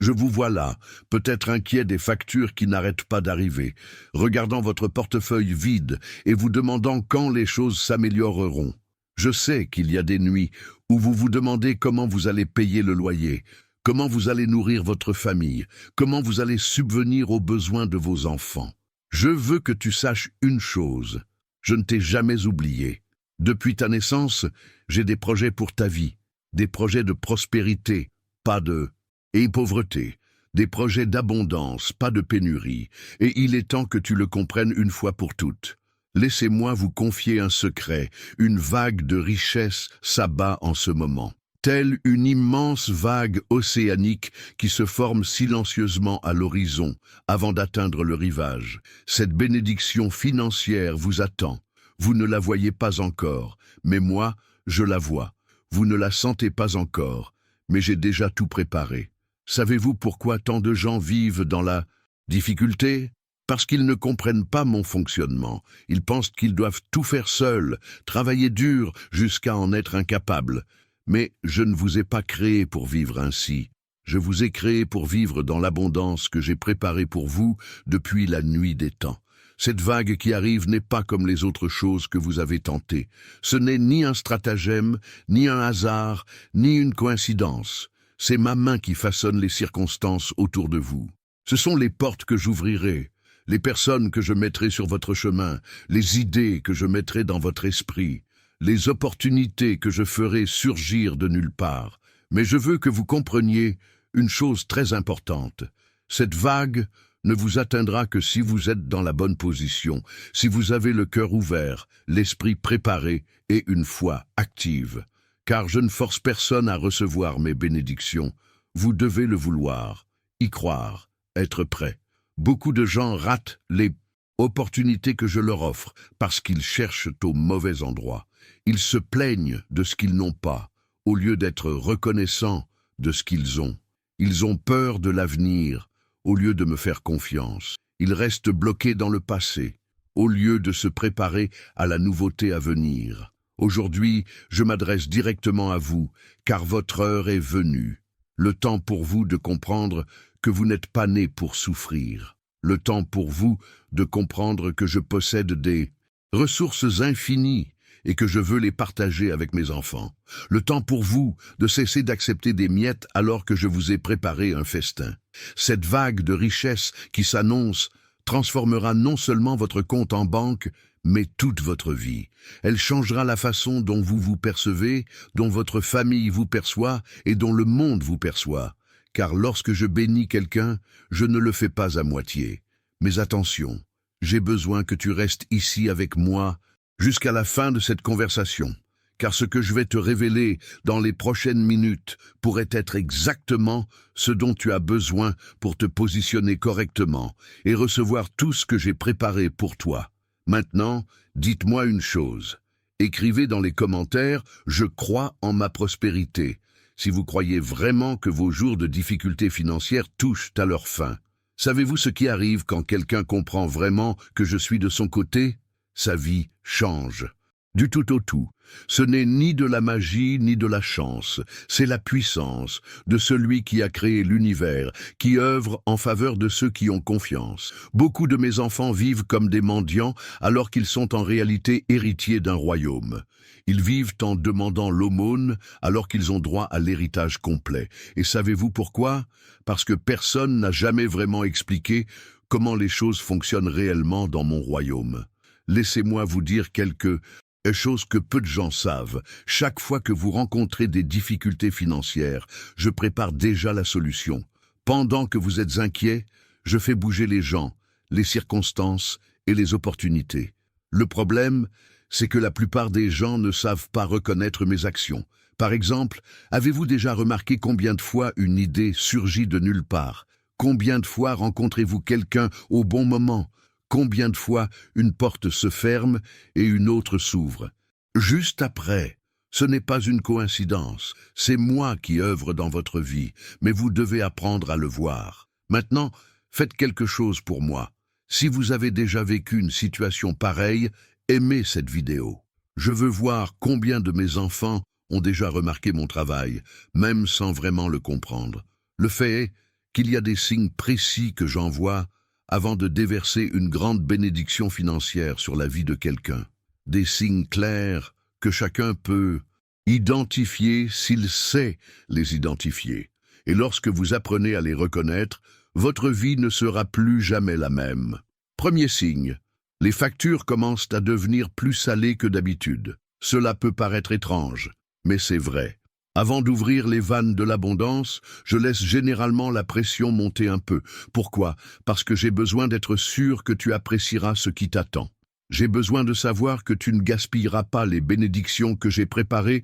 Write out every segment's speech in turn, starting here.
Je vous vois là, peut-être inquiet des factures qui n'arrêtent pas d'arriver, regardant votre portefeuille vide et vous demandant quand les choses s'amélioreront. Je sais qu'il y a des nuits où vous vous demandez comment vous allez payer le loyer, comment vous allez nourrir votre famille, comment vous allez subvenir aux besoins de vos enfants. Je veux que tu saches une chose, je ne t'ai jamais oublié. Depuis ta naissance, j'ai des projets pour ta vie, des projets de prospérité, pas de pauvreté, des projets d'abondance, pas de pénurie, et il est temps que tu le comprennes une fois pour toutes. Laissez-moi vous confier un secret, une vague de richesse s'abat en ce moment. Telle une immense vague océanique qui se forme silencieusement à l'horizon avant d'atteindre le rivage. Cette bénédiction financière vous attend. Vous ne la voyez pas encore, mais moi, je la vois. Vous ne la sentez pas encore, mais j'ai déjà tout préparé. Savez-vous pourquoi tant de gens vivent dans la difficulté ? Parce qu'ils ne comprennent pas mon fonctionnement. Ils pensent qu'ils doivent tout faire seuls, travailler dur jusqu'à en être incapables. Mais je ne vous ai pas créé pour vivre ainsi. Je vous ai créé pour vivre dans l'abondance que j'ai préparée pour vous depuis la nuit des temps. Cette vague qui arrive n'est pas comme les autres choses que vous avez tentées. Ce n'est ni un stratagème, ni un hasard, ni une coïncidence. C'est ma main qui façonne les circonstances autour de vous. Ce sont les portes que j'ouvrirai, les personnes que je mettrai sur votre chemin, les idées que je mettrai dans votre esprit, les opportunités que je ferai surgir de nulle part. Mais je veux que vous compreniez une chose très importante. Cette vague ne vous atteindra que si vous êtes dans la bonne position, si vous avez le cœur ouvert, l'esprit préparé et une foi active. Car je ne force personne à recevoir mes bénédictions. Vous devez le vouloir, y croire, être prêt. Beaucoup de gens ratent les opportunités que je leur offre parce qu'ils cherchent au mauvais endroit. Ils se plaignent de ce qu'ils n'ont pas, au lieu d'être reconnaissants de ce qu'ils ont. Ils ont peur de l'avenir, au lieu de me faire confiance. Ils restent bloqués dans le passé, au lieu de se préparer à la nouveauté à venir. Aujourd'hui, je m'adresse directement à vous, car votre heure est venue. Le temps pour vous de comprendre que vous n'êtes pas né pour souffrir. Le temps pour vous de comprendre que je possède des ressources infinies et que je veux les partager avec mes enfants. Le temps pour vous de cesser d'accepter des miettes alors que je vous ai préparé un festin. Cette vague de richesse qui s'annonce transformera non seulement votre compte en banque, mais toute votre vie. Elle changera la façon dont vous vous percevez, dont votre famille vous perçoit et dont le monde vous perçoit. Car lorsque je bénis quelqu'un, je ne le fais pas à moitié. Mais attention, j'ai besoin que tu restes ici avec moi jusqu'à la fin de cette conversation. Car ce que je vais te révéler dans les prochaines minutes pourrait être exactement ce dont tu as besoin pour te positionner correctement et recevoir tout ce que j'ai préparé pour toi. Maintenant, dites-moi une chose. Écrivez dans les commentaires « Je crois en ma prospérité » si vous croyez vraiment que vos jours de difficultés financières touchent à leur fin. Savez-vous ce qui arrive quand quelqu'un comprend vraiment que je suis de son côté ? Sa vie change. Du tout au tout. Ce n'est ni de la magie ni de la chance, c'est la puissance de celui qui a créé l'univers, qui œuvre en faveur de ceux qui ont confiance. Beaucoup de mes enfants vivent comme des mendiants alors qu'ils sont en réalité héritiers d'un royaume. Ils vivent en demandant l'aumône alors qu'ils ont droit à l'héritage complet. Et savez-vous pourquoi ? Parce que personne n'a jamais vraiment expliqué comment les choses fonctionnent réellement dans mon royaume. Laissez-moi vous dire quelques chose que peu de gens savent. Chaque fois que vous rencontrez des difficultés financières, je prépare déjà la solution. Pendant que vous êtes inquiet, je fais bouger les gens, les circonstances et les opportunités. Le problème, c'est que la plupart des gens ne savent pas reconnaître mes actions. Par exemple, avez-vous déjà remarqué combien de fois une idée surgit de nulle part ? Combien de fois rencontrez-vous quelqu'un au bon moment ? Combien de fois une porte se ferme et une autre s'ouvre? Juste après, ce n'est pas une coïncidence, c'est moi qui œuvre dans votre vie, mais vous devez apprendre à le voir. Maintenant, faites quelque chose pour moi. Si vous avez déjà vécu une situation pareille, aimez cette vidéo. Je veux voir combien de mes enfants ont déjà remarqué mon travail, même sans vraiment le comprendre. Le fait est qu'il y a des signes précis que j'envoie avant de déverser une grande bénédiction financière sur la vie de quelqu'un. Des signes clairs que chacun peut identifier s'il sait les identifier. Et lorsque vous apprenez à les reconnaître, votre vie ne sera plus jamais la même. Premier signe, les factures commencent à devenir plus salées que d'habitude. Cela peut paraître étrange, mais c'est vrai. Avant d'ouvrir les vannes de l'abondance, je laisse généralement la pression monter un peu. Pourquoi? Parce que j'ai besoin d'être sûr que tu apprécieras ce qui t'attend. J'ai besoin de savoir que tu ne gaspilleras pas les bénédictions que j'ai préparées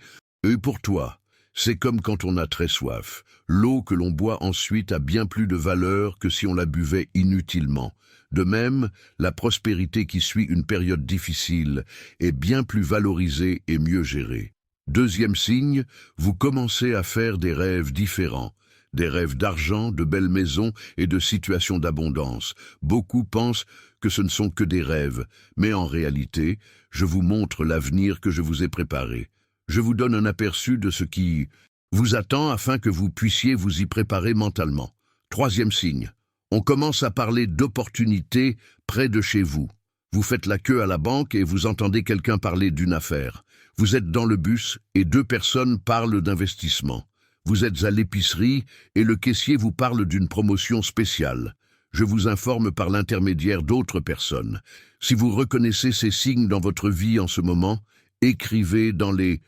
pour toi. C'est comme quand on a très soif. L'eau que l'on boit ensuite a bien plus de valeur que si on la buvait inutilement. De même, la prospérité qui suit une période difficile est bien plus valorisée et mieux gérée. Deuxième signe, vous commencez à faire des rêves différents. Des rêves d'argent, de belles maisons et de situations d'abondance. Beaucoup pensent que ce ne sont que des rêves, mais en réalité, je vous montre l'avenir que je vous ai préparé. Je vous donne un aperçu de ce qui vous attend afin que vous puissiez vous y préparer mentalement. Troisième signe, on commence à parler d'opportunités près de chez vous. Vous faites la queue à la banque et vous entendez quelqu'un parler d'une affaire. Vous êtes dans le bus et deux personnes parlent d'investissement. Vous êtes à l'épicerie et le caissier vous parle d'une promotion spéciale. Je vous informe par l'intermédiaire d'autres personnes. Si vous reconnaissez ces signes dans votre vie en ce moment, écrivez dans les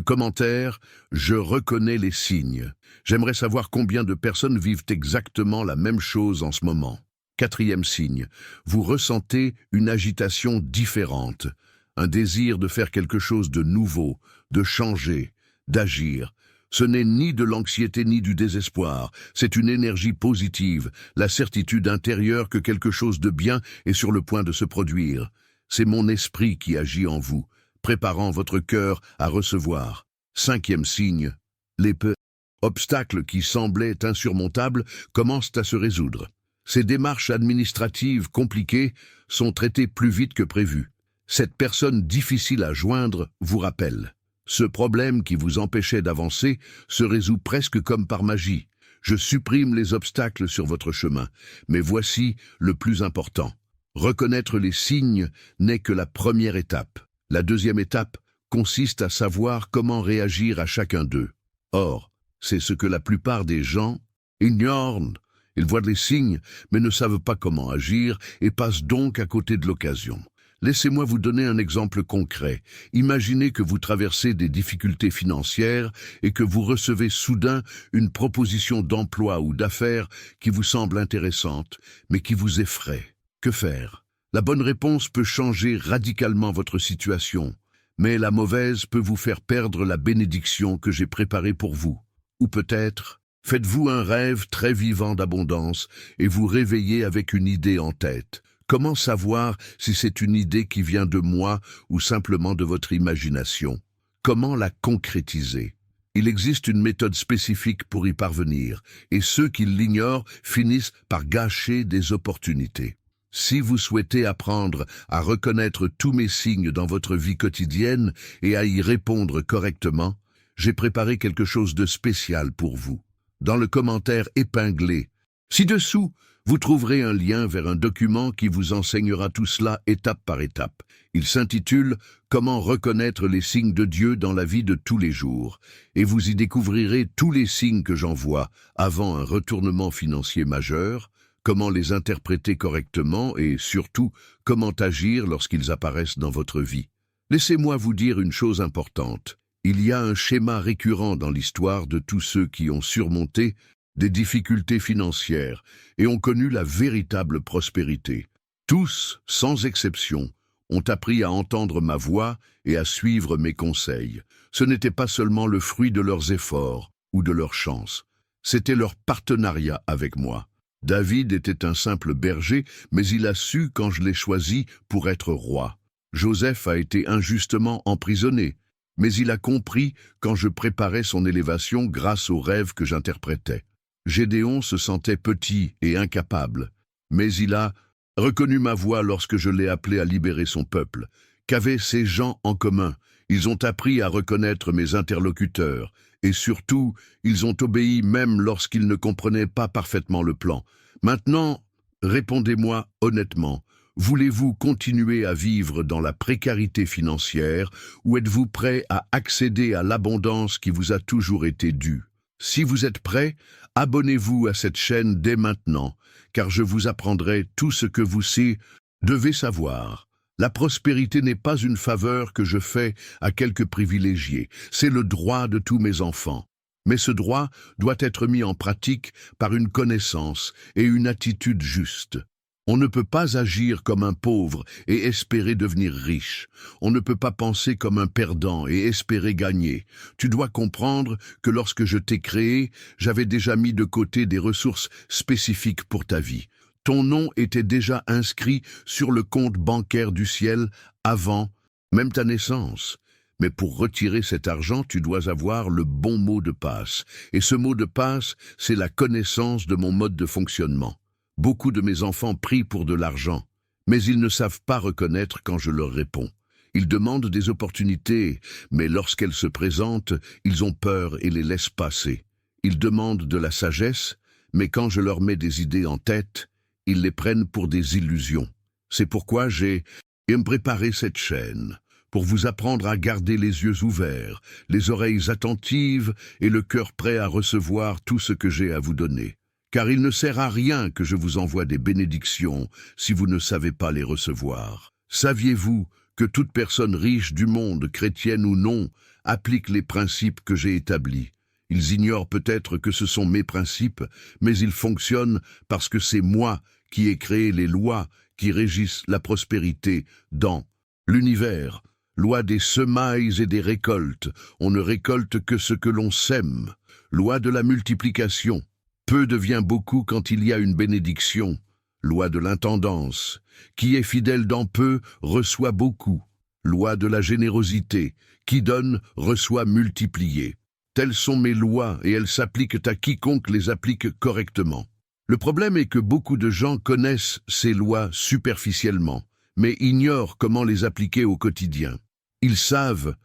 commentaires « Je reconnais les signes ». J'aimerais savoir combien de personnes vivent exactement la même chose en ce moment. Quatrième signe, vous ressentez une agitation différente. Un désir de faire quelque chose de nouveau, de changer, d'agir. Ce n'est ni de l'anxiété ni du désespoir, c'est une énergie positive, la certitude intérieure que quelque chose de bien est sur le point de se produire. C'est mon esprit qui agit en vous, préparant votre cœur à recevoir. Cinquième signe, les obstacles qui semblaient insurmontables commencent à se résoudre. Ces démarches administratives compliquées sont traitées plus vite que prévu. Cette personne difficile à joindre vous rappelle. Ce problème qui vous empêchait d'avancer se résout presque comme par magie. Je supprime les obstacles sur votre chemin. Mais voici le plus important. Reconnaître les signes n'est que la première étape. La deuxième étape consiste à savoir comment réagir à chacun d'eux. Or, c'est ce que la plupart des gens ignorent. Ils voient les signes, mais ne savent pas comment agir et passent donc à côté de l'occasion. Laissez-moi vous donner un exemple concret. Imaginez que vous traversez des difficultés financières et que vous recevez soudain une proposition d'emploi ou d'affaires qui vous semble intéressante, mais qui vous effraie. Que faire? La bonne réponse peut changer radicalement votre situation, mais la mauvaise peut vous faire perdre la bénédiction que j'ai préparée pour vous. Ou peut-être, faites-vous un rêve très vivant d'abondance et vous réveillez avec une idée en tête. Comment savoir si c'est une idée qui vient de moi ou simplement de votre imagination? Comment la concrétiser? Il existe une méthode spécifique pour y parvenir, et ceux qui l'ignorent finissent par gâcher des opportunités. Si vous souhaitez apprendre à reconnaître tous mes signes dans votre vie quotidienne et à y répondre correctement, j'ai préparé quelque chose de spécial pour vous. Dans le commentaire épinglé ci-dessous, vous trouverez un lien vers un document qui vous enseignera tout cela étape par étape. Il s'intitule « Comment reconnaître les signes de Dieu dans la vie de tous les jours » et vous y découvrirez tous les signes que j'envoie avant un retournement financier majeur, comment les interpréter correctement et surtout comment agir lorsqu'ils apparaissent dans votre vie. Laissez-moi vous dire une chose importante. Il y a un schéma récurrent dans l'histoire de tous ceux qui ont surmonté des difficultés financières et ont connu la véritable prospérité. Tous, sans exception, ont appris à entendre ma voix et à suivre mes conseils. Ce n'était pas seulement le fruit de leurs efforts ou de leur chance, c'était leur partenariat avec moi. David était un simple berger, mais il a su quand je l'ai choisi pour être roi. Joseph a été injustement emprisonné, mais il a compris quand je préparais son élévation grâce aux rêves que j'interprétais. Gédéon se sentait petit et incapable, mais il a reconnu ma voix lorsque je l'ai appelé à libérer son peuple. Qu'avaient ces gens en commun? Ils ont appris à reconnaître mes interlocuteurs Et surtout, ils ont obéi même lorsqu'ils ne comprenaient pas parfaitement le plan. Maintenant, répondez-moi honnêtement. Voulez-vous continuer à vivre dans la précarité financière ou êtes-vous prêt à accéder à l'abondance qui vous a toujours été due? Si vous êtes prêt, abonnez-vous à cette chaîne dès maintenant, car je vous apprendrai tout ce que vous devez savoir. La prospérité n'est pas une faveur que je fais à quelques privilégiés, c'est le droit de tous mes enfants. Mais ce droit doit être mis en pratique par une connaissance et une attitude juste. On ne peut pas agir comme un pauvre et espérer devenir riche. On ne peut pas penser comme un perdant et espérer gagner. Tu dois comprendre que lorsque je t'ai créé, j'avais déjà mis de côté des ressources spécifiques pour ta vie. Ton nom était déjà inscrit sur le compte bancaire du ciel avant même ta naissance. Mais pour retirer cet argent, tu dois avoir le bon mot de passe. Et ce mot de passe, c'est la connaissance de mon mode de fonctionnement. Beaucoup de mes enfants prient pour de l'argent, mais ils ne savent pas reconnaître quand je leur réponds. Ils demandent des opportunités, mais lorsqu'elles se présentent, ils ont peur et les laissent passer. Ils demandent de la sagesse, mais quand je leur mets des idées en tête, ils les prennent pour des illusions. C'est pourquoi j'ai préparé cette chaîne, pour vous apprendre à garder les yeux ouverts, les oreilles attentives et le cœur prêt à recevoir tout ce que j'ai à vous donner. Car il ne sert à rien que je vous envoie des bénédictions si vous ne savez pas les recevoir. Saviez-vous que toute personne riche du monde, chrétienne ou non, applique les principes que j'ai établis? Ils ignorent peut-être que ce sont mes principes, mais ils fonctionnent parce que c'est moi qui ai créé les lois qui régissent la prospérité dans l'univers. Loi des semailles et des récoltes, on ne récolte que ce que l'on sème. Loi de la multiplication. Peu devient beaucoup quand il y a une bénédiction. Loi de l'intendance. Qui est fidèle dans peu reçoit beaucoup. Loi de la générosité. Qui donne reçoit multiplié. Telles sont mes lois et elles s'appliquent à quiconque les applique correctement. Le problème est que beaucoup de gens connaissent ces lois superficiellement, mais ignorent comment les appliquer au quotidien. Ils savent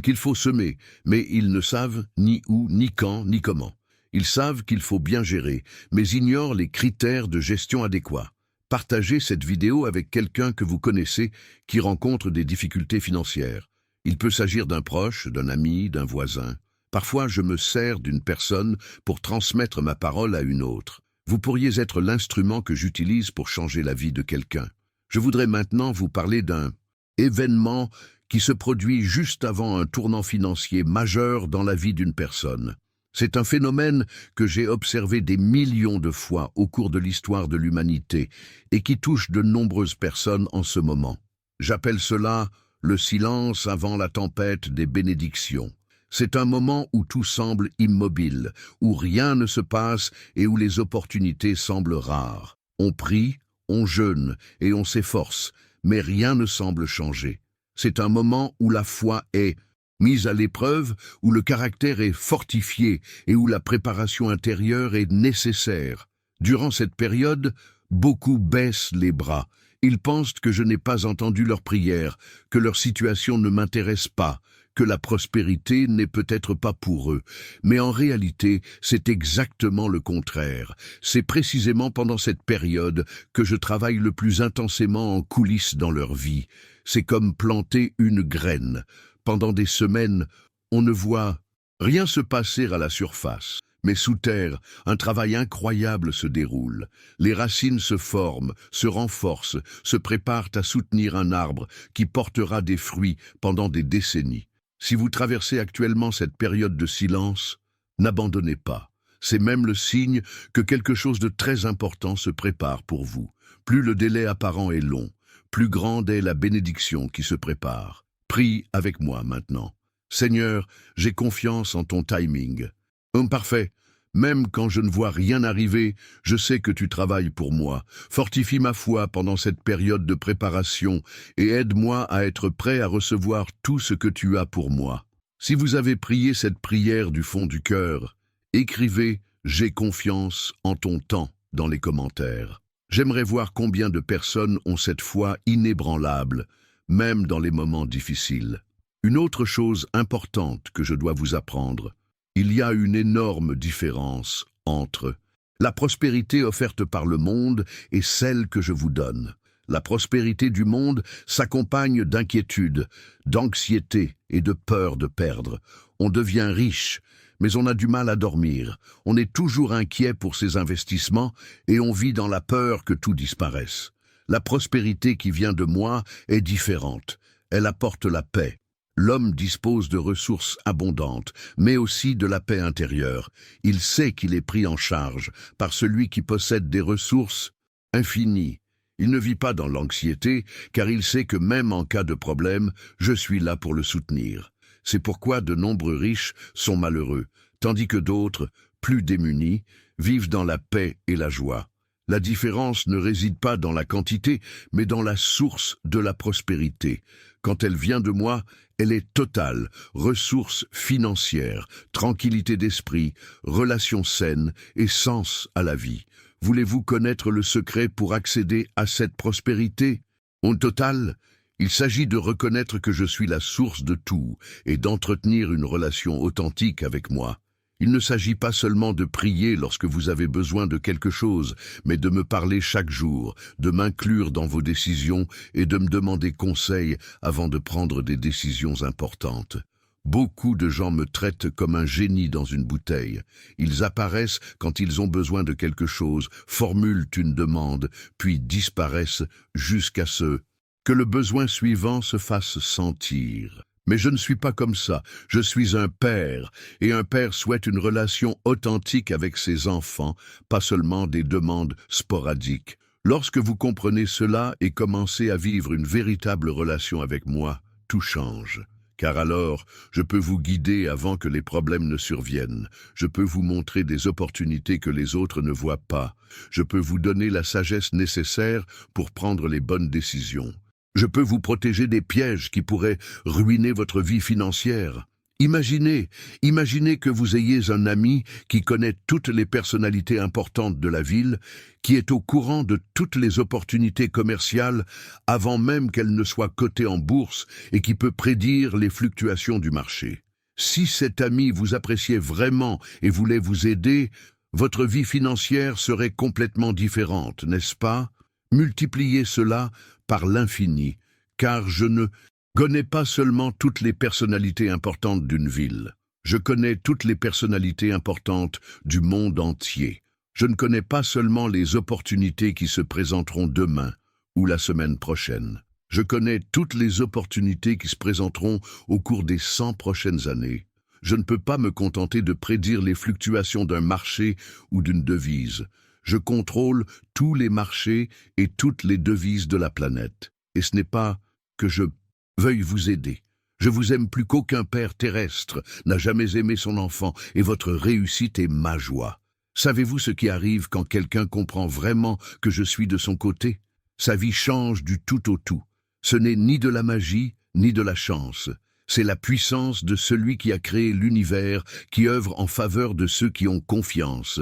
qu'il faut semer, mais ils ne savent ni où, ni quand, ni comment. Ils savent qu'il faut bien gérer, mais ignorent les critères de gestion adéquats. Partagez cette vidéo avec quelqu'un que vous connaissez qui rencontre des difficultés financières. Il peut s'agir d'un proche, d'un ami, d'un voisin. Parfois, je me sers d'une personne pour transmettre ma parole à une autre. Vous pourriez être l'instrument que j'utilise pour changer la vie de quelqu'un. Je voudrais maintenant vous parler d'un événement qui se produit juste avant un tournant financier majeur dans la vie d'une personne. C'est un phénomène que j'ai observé des millions de fois au cours de l'histoire de l'humanité et qui touche de nombreuses personnes en ce moment. J'appelle cela le silence avant la tempête des bénédictions. C'est un moment où tout semble immobile, où rien ne se passe et où les opportunités semblent rares. On prie, on jeûne et on s'efforce, mais rien ne semble changer. C'est un moment où la foi est mise à l'épreuve, où le caractère est fortifié et où la préparation intérieure est nécessaire. Durant cette période, beaucoup baissent les bras. Ils pensent que je n'ai pas entendu leurs prières, que leur situation ne m'intéresse pas, que la prospérité n'est peut-être pas pour eux. Mais en réalité, c'est exactement le contraire. C'est précisément pendant cette période que je travaille le plus intensément en coulisses dans leur vie. C'est comme planter une graine. Pendant des semaines, on ne voit rien se passer à la surface. Mais sous terre, un travail incroyable se déroule. Les racines se forment, se renforcent, se préparent à soutenir un arbre qui portera des fruits pendant des décennies. Si vous traversez actuellement cette période de silence, n'abandonnez pas. C'est même le signe que quelque chose de très important se prépare pour vous. Plus le délai apparent est long, plus grande est la bénédiction qui se prépare. Prie avec moi maintenant. Seigneur, j'ai confiance en ton timing. Homme parfait, même quand je ne vois rien arriver, je sais que tu travailles pour moi. Fortifie ma foi pendant cette période de préparation et aide-moi à être prêt à recevoir tout ce que tu as pour moi. Si vous avez prié cette prière du fond du cœur, écrivez « J'ai confiance en ton temps » dans les commentaires. J'aimerais voir combien de personnes ont cette foi inébranlable, même dans les moments difficiles. Une autre chose importante que je dois vous apprendre, Il y a une énorme différence entre la prospérité offerte par le monde et celle que je vous donne. La prospérité du monde s'accompagne d'inquiétude, d'anxiété et de peur de perdre. On devient riche, mais on a du mal à dormir. On est toujours inquiet pour ses investissements et on vit dans la peur que tout disparaisse. La prospérité qui vient de moi est différente. Elle apporte la paix. L'homme dispose de ressources abondantes, mais aussi de la paix intérieure. Il sait qu'il est pris en charge par celui qui possède des ressources infinies. Il ne vit pas dans l'anxiété, car il sait que même en cas de problème, je suis là pour le soutenir. C'est pourquoi de nombreux riches sont malheureux, tandis que d'autres, plus démunis, vivent dans la paix et la joie. La différence ne réside pas dans la quantité, mais dans la source de la prospérité. Quand elle vient de moi, elle est totale, ressources financières, tranquillité d'esprit, relations saines et sens à la vie. Voulez-vous connaître le secret pour accéder à cette prospérité? Au total, il s'agit de reconnaître que je suis la source de tout et d'entretenir une relation authentique avec moi. Il ne s'agit pas seulement de prier lorsque vous avez besoin de quelque chose, mais de me parler chaque jour, de m'inclure dans vos décisions et de me demander conseil avant de prendre des décisions importantes. Beaucoup de gens me traitent comme un génie dans une bouteille. Ils apparaissent quand ils ont besoin de quelque chose, formulent une demande, puis disparaissent jusqu'à ce que le besoin suivant se fasse sentir. Mais je ne suis pas comme ça, je suis un père, et un père souhaite une relation authentique avec ses enfants, pas seulement des demandes sporadiques. Lorsque vous comprenez cela et commencez à vivre une véritable relation avec moi, tout change. Car alors, je peux vous guider avant que les problèmes ne surviennent. Je peux vous montrer des opportunités que les autres ne voient pas. Je peux vous donner la sagesse nécessaire pour prendre les bonnes décisions. Je peux vous protéger des pièges qui pourraient ruiner votre vie financière. Imaginez que vous ayez un ami qui connaît toutes les personnalités importantes de la ville, qui est au courant de toutes les opportunités commerciales avant même qu'elles ne soient cotées en bourse et qui peut prédire les fluctuations du marché. Si cet ami vous appréciait vraiment et voulait vous aider, votre vie financière serait complètement différente, n'est-ce pas? Multipliez cela par l'infini, car je ne connais pas seulement toutes les personnalités importantes d'une ville. Je connais toutes les personnalités importantes du monde entier. Je ne connais pas seulement les opportunités qui se présenteront demain ou la semaine prochaine. Je connais toutes les opportunités qui se présenteront au cours des 100 prochaines années. Je ne peux pas me contenter de prédire les fluctuations d'un marché ou d'une devise. Je contrôle tous les marchés et toutes les devises de la planète. Et ce n'est pas que je veuille vous aider. Je vous aime plus qu'aucun père terrestre n'a jamais aimé son enfant, et votre réussite est ma joie. Savez-vous ce qui arrive quand quelqu'un comprend vraiment que je suis de son côté? Sa vie change du tout au tout. Ce n'est ni de la magie, ni de la chance. C'est la puissance de celui qui a créé l'univers, qui œuvre en faveur de ceux qui ont confiance.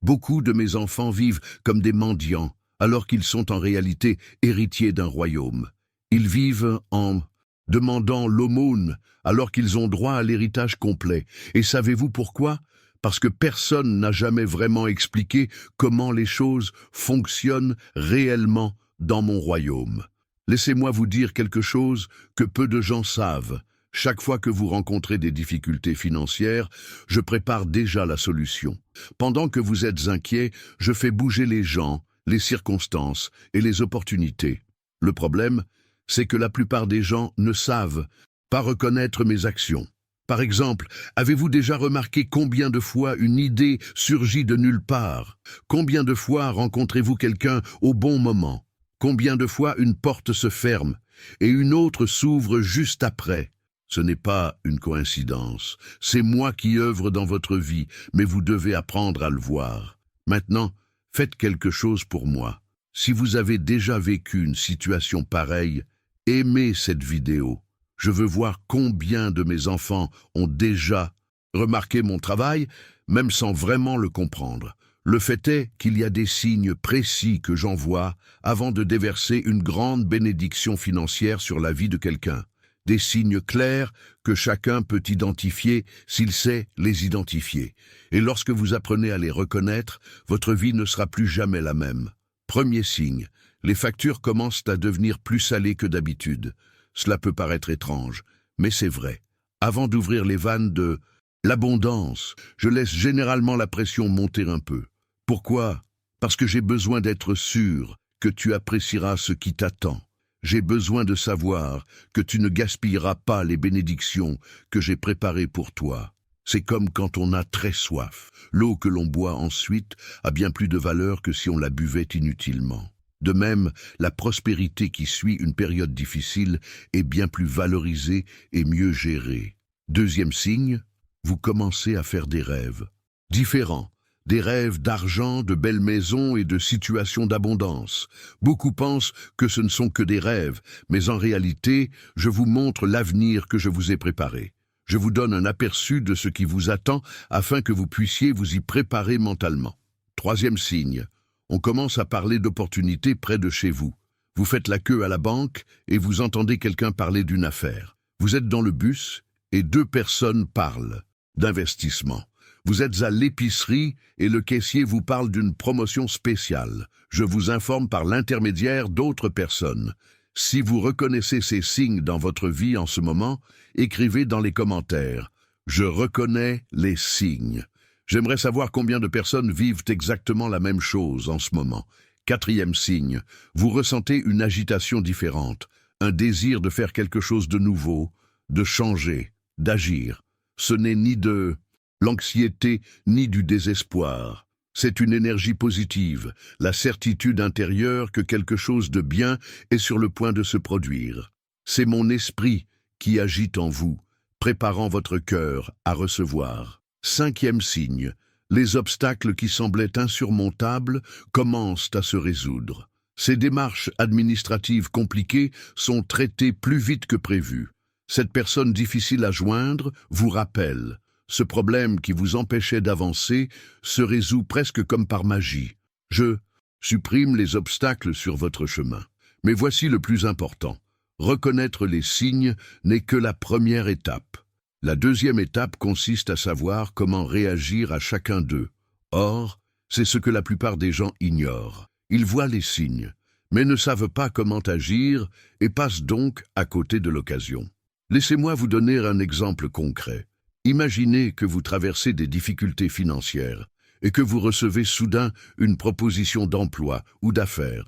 Beaucoup de mes enfants vivent comme des mendiants, alors qu'ils sont en réalité héritiers d'un royaume. Ils vivent en demandant l'aumône, alors qu'ils ont droit à l'héritage complet. Et savez-vous pourquoi? Parce que personne n'a jamais vraiment expliqué comment les choses fonctionnent réellement dans mon royaume. Laissez-moi vous dire quelque chose que peu de gens savent. Chaque fois que vous rencontrez des difficultés financières, je prépare déjà la solution. Pendant que vous êtes inquiet, je fais bouger les gens, les circonstances et les opportunités. Le problème, c'est que la plupart des gens ne savent pas reconnaître mes actions. Par exemple, avez-vous déjà remarqué combien de fois une idée surgit de nulle part? Combien de fois rencontrez-vous quelqu'un au bon moment? Combien de fois une porte se ferme et une autre s'ouvre juste après? Ce n'est pas une coïncidence. C'est moi qui œuvre dans votre vie, mais vous devez apprendre à le voir. Maintenant, faites quelque chose pour moi. Si vous avez déjà vécu une situation pareille, aimez cette vidéo. Je veux voir combien de mes enfants ont déjà remarqué mon travail, même sans vraiment le comprendre. Le fait est qu'il y a des signes précis que j'envoie avant de déverser une grande bénédiction financière sur la vie de quelqu'un. des signes clairs que chacun peut identifier s'il sait les identifier. Et lorsque vous apprenez à les reconnaître, votre vie ne sera plus jamais la même. Premier signe, les factures commencent à devenir plus salées que d'habitude. Cela peut paraître étrange, mais c'est vrai. Avant d'ouvrir les vannes de l'abondance, je laisse généralement la pression monter un peu. Pourquoi? Parce que j'ai besoin d'être sûr que tu apprécieras ce qui t'attend. J'ai besoin de savoir que tu ne gaspilleras pas les bénédictions que j'ai préparées pour toi. C'est comme quand on a très soif. L'eau que l'on boit ensuite a bien plus de valeur que si on la buvait inutilement. De même, la prospérité qui suit une période difficile est bien plus valorisée et mieux gérée. Deuxième signe, vous commencez à faire des rêves différents. Des rêves d'argent, de belles maisons et de situations d'abondance. Beaucoup pensent que ce ne sont que des rêves, mais en réalité, je vous montre l'avenir que je vous ai préparé. Je vous donne un aperçu de ce qui vous attend afin que vous puissiez vous y préparer mentalement. Troisième signe, on commence à parler d'opportunités près de chez vous. Vous faites la queue à la banque et vous entendez quelqu'un parler d'une affaire. Vous êtes dans le bus et deux personnes parlent d'investissement. Vous êtes à l'épicerie et le caissier vous parle d'une promotion spéciale. Je vous informe par l'intermédiaire d'autres personnes. Si vous reconnaissez ces signes dans votre vie en ce moment, écrivez dans les commentaires. Je reconnais les signes. J'aimerais savoir combien de personnes vivent exactement la même chose en ce moment. Quatrième signe, vous ressentez une agitation différente, un désir de faire quelque chose de nouveau, de changer, d'agir. Ce n'est ni de l'anxiété ni du désespoir. C'est une énergie positive, la certitude intérieure que quelque chose de bien est sur le point de se produire. C'est mon esprit qui agite en vous, préparant votre cœur à recevoir. Cinquième signe, les obstacles qui semblaient insurmontables commencent à se résoudre. Ces démarches administratives compliquées sont traitées plus vite que prévu. Cette personne difficile à joindre vous rappelle. Ce problème qui vous empêchait d'avancer se résout presque comme par magie. Je supprime les obstacles sur votre chemin. Mais voici le plus important. Reconnaître les signes n'est que la première étape. La deuxième étape consiste à savoir comment réagir à chacun d'eux. Or, c'est ce que la plupart des gens ignorent. Ils voient les signes, mais ne savent pas comment agir et passent donc à côté de l'occasion. Laissez-moi vous donner un exemple concret. Imaginez que vous traversez des difficultés financières et que vous recevez soudain une proposition d'emploi ou d'affaires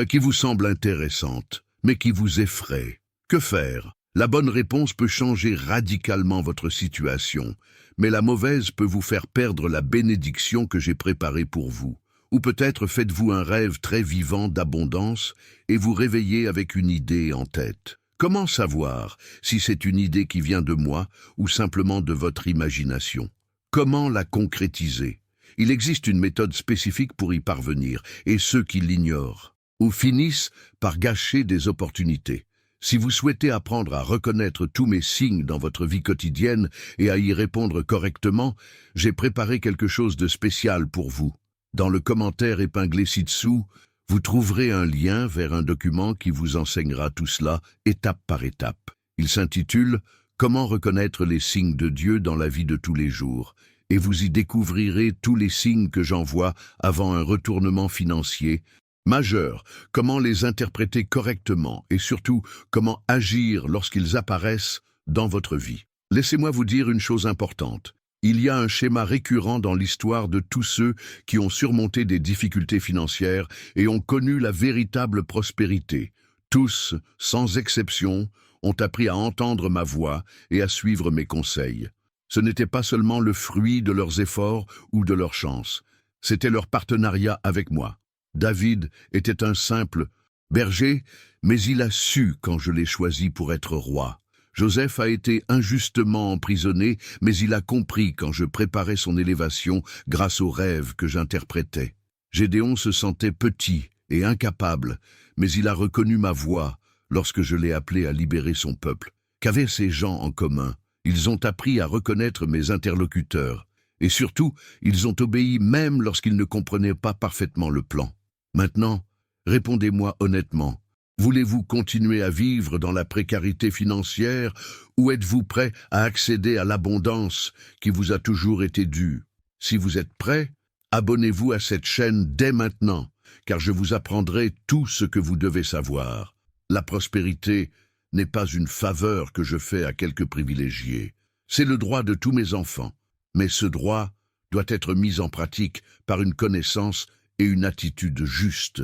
qui vous semble intéressante, mais qui vous effraie. Que faire? La bonne réponse peut changer radicalement votre situation, mais la mauvaise peut vous faire perdre la bénédiction que j'ai préparée pour vous. Ou peut-être faites-vous un rêve très vivant d'abondance et vous réveillez avec une idée en tête. Comment savoir si c'est une idée qui vient de moi ou simplement de votre imagination? Comment la concrétiser? Il existe une méthode spécifique pour y parvenir, et ceux qui l'ignorent ou finissent par gâcher des opportunités. Si vous souhaitez apprendre à reconnaître tous mes signes dans votre vie quotidienne et à y répondre correctement, j'ai préparé quelque chose de spécial pour vous. Dans le commentaire épinglé ci-dessous, vous trouverez un lien vers un document qui vous enseignera tout cela étape par étape. Il s'intitule « Comment reconnaître les signes de Dieu dans la vie de tous les jours » et vous y découvrirez tous les signes que j'envoie avant un retournement financier majeur, comment les interpréter correctement et surtout comment agir lorsqu'ils apparaissent dans votre vie. Laissez-moi vous dire une chose importante. Il y a un schéma récurrent dans l'histoire de tous ceux qui ont surmonté des difficultés financières et ont connu la véritable prospérité. Tous, sans exception, ont appris à entendre ma voix et à suivre mes conseils. Ce n'était pas seulement le fruit de leurs efforts ou de leur chance, c'était leur partenariat avec moi. David était un simple berger, mais il a su quand je l'ai choisi pour être roi. Joseph a été injustement emprisonné, mais il a compris quand je préparais son élévation grâce aux rêves que j'interprétais. Gédéon se sentait petit et incapable, mais il a reconnu ma voix lorsque je l'ai appelé à libérer son peuple. Qu'avaient ces gens en commun? Ils ont appris à reconnaître mes interlocuteurs, et surtout, ils ont obéi même lorsqu'ils ne comprenaient pas parfaitement le plan. Maintenant, répondez-moi honnêtement, Voulez-vous continuer à vivre dans la précarité financière ou êtes-vous prêt à accéder à l'abondance qui vous a toujours été due? Si vous êtes prêt, abonnez-vous à cette chaîne dès maintenant, car je vous apprendrai tout ce que vous devez savoir. La prospérité n'est pas une faveur que je fais à quelques privilégiés. C'est le droit de tous mes enfants, mais ce droit doit être mis en pratique par une connaissance et une attitude juste.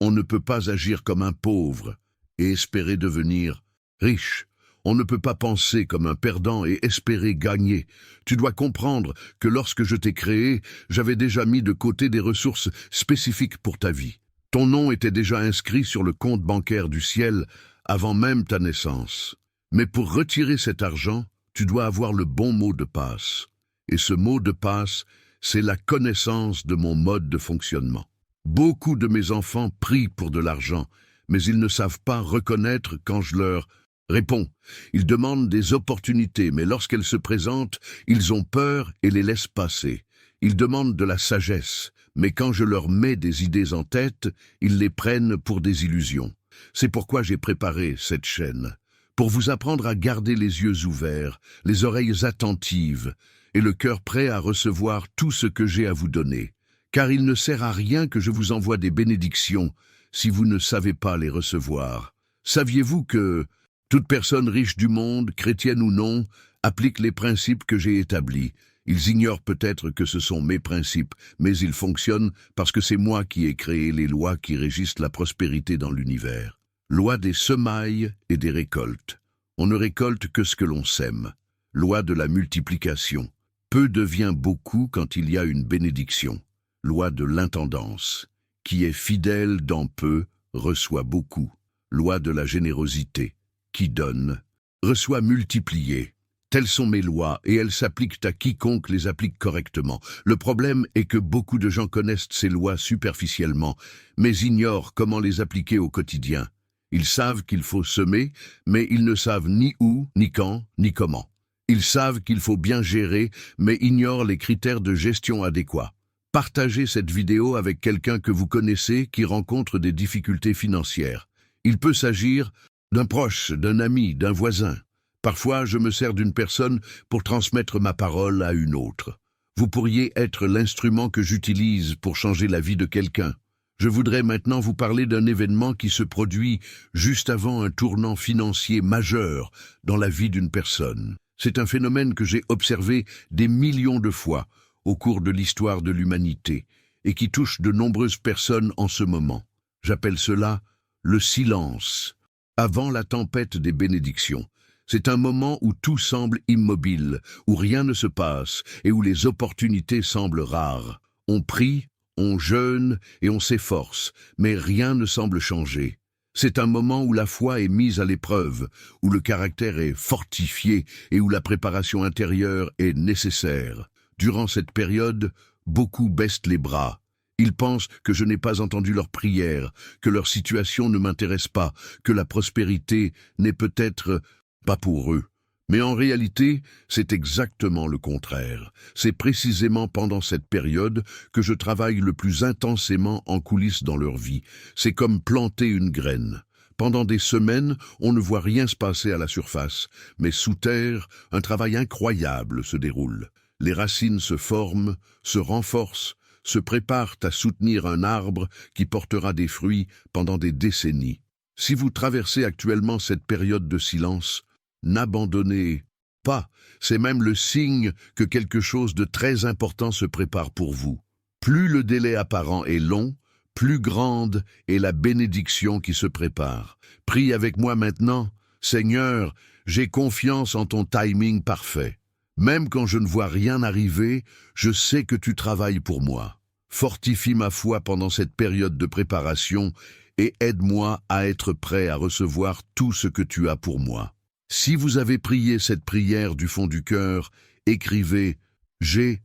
On ne peut pas agir comme un pauvre et espérer devenir riche. On ne peut pas penser comme un perdant et espérer gagner. Tu dois comprendre que lorsque je t'ai créé, j'avais déjà mis de côté des ressources spécifiques pour ta vie. Ton nom était déjà inscrit sur le compte bancaire du ciel avant même ta naissance. Mais pour retirer cet argent, tu dois avoir le bon mot de passe. Et ce mot de passe, c'est la connaissance de mon mode de fonctionnement. Beaucoup de mes enfants prient pour de l'argent, mais ils ne savent pas reconnaître quand je leur réponds. Ils demandent des opportunités, mais lorsqu'elles se présentent, ils ont peur et les laissent passer. Ils demandent de la sagesse, mais quand je leur mets des idées en tête, ils les prennent pour des illusions. C'est pourquoi j'ai préparé cette chaîne, pour vous apprendre à garder les yeux ouverts, les oreilles attentives et le cœur prêt à recevoir tout ce que j'ai à vous donner. Car il ne sert à rien que je vous envoie des bénédictions si vous ne savez pas les recevoir. Saviez-vous que toute personne riche du monde, chrétienne ou non, applique les principes que j'ai établis? Ils ignorent peut-être que ce sont mes principes, mais ils fonctionnent parce que c'est moi qui ai créé les lois qui régissent la prospérité dans l'univers. Loi des semailles et des récoltes. On ne récolte que ce que l'on sème. Loi de la multiplication. Peu devient beaucoup quand il y a une bénédiction. Loi de l'intendance. Qui est fidèle dans peu reçoit beaucoup. Loi de la générosité. Qui donne reçoit multiplié. Telles sont mes lois et elles s'appliquent à quiconque les applique correctement. Le problème est que beaucoup de gens connaissent ces lois superficiellement, mais ignorent comment les appliquer au quotidien. Ils savent qu'il faut semer, mais ils ne savent ni où, ni quand, ni comment. Ils savent qu'il faut bien gérer, mais ignorent les critères de gestion adéquats. Partagez cette vidéo avec quelqu'un que vous connaissez qui rencontre des difficultés financières. Il peut s'agir d'un proche, d'un ami, d'un voisin. Parfois, je me sers d'une personne pour transmettre ma parole à une autre. Vous pourriez être l'instrument que j'utilise pour changer la vie de quelqu'un. Je voudrais maintenant vous parler d'un événement qui se produit juste avant un tournant financier majeur dans la vie d'une personne. C'est un phénomène que j'ai observé des millions de fois au cours de l'histoire de l'humanité et qui touche de nombreuses personnes en ce moment. J'appelle cela le silence. Avant la tempête des bénédictions, c'est un moment où tout semble immobile, où rien ne se passe et où les opportunités semblent rares. On prie, on jeûne et on s'efforce, mais rien ne semble changer. C'est un moment où la foi est mise à l'épreuve, où le caractère est fortifié et où la préparation intérieure est nécessaire. Durant cette période, beaucoup baissent les bras. Ils pensent que je n'ai pas entendu leurs prières, que leur situation ne m'intéresse pas, que la prospérité n'est peut-être pas pour eux. Mais en réalité, c'est exactement le contraire. C'est précisément pendant cette période que je travaille le plus intensément en coulisses dans leur vie. C'est comme planter une graine. Pendant des semaines, on ne voit rien se passer à la surface, mais sous terre, un travail incroyable se déroule. Les racines se forment, se renforcent, se préparent à soutenir un arbre qui portera des fruits pendant des décennies. Si vous traversez actuellement cette période de silence, n'abandonnez pas. C'est même le signe que quelque chose de très important se prépare pour vous. Plus le délai apparent est long, plus grande est la bénédiction qui se prépare. Prie avec moi maintenant. Seigneur, j'ai confiance en ton timing parfait. Même quand je ne vois rien arriver, je sais que tu travailles pour moi. Fortifie ma foi pendant cette période de préparation et aide-moi à être prêt à recevoir tout ce que tu as pour moi. Si vous avez prié cette prière du fond du cœur, écrivez « J'ai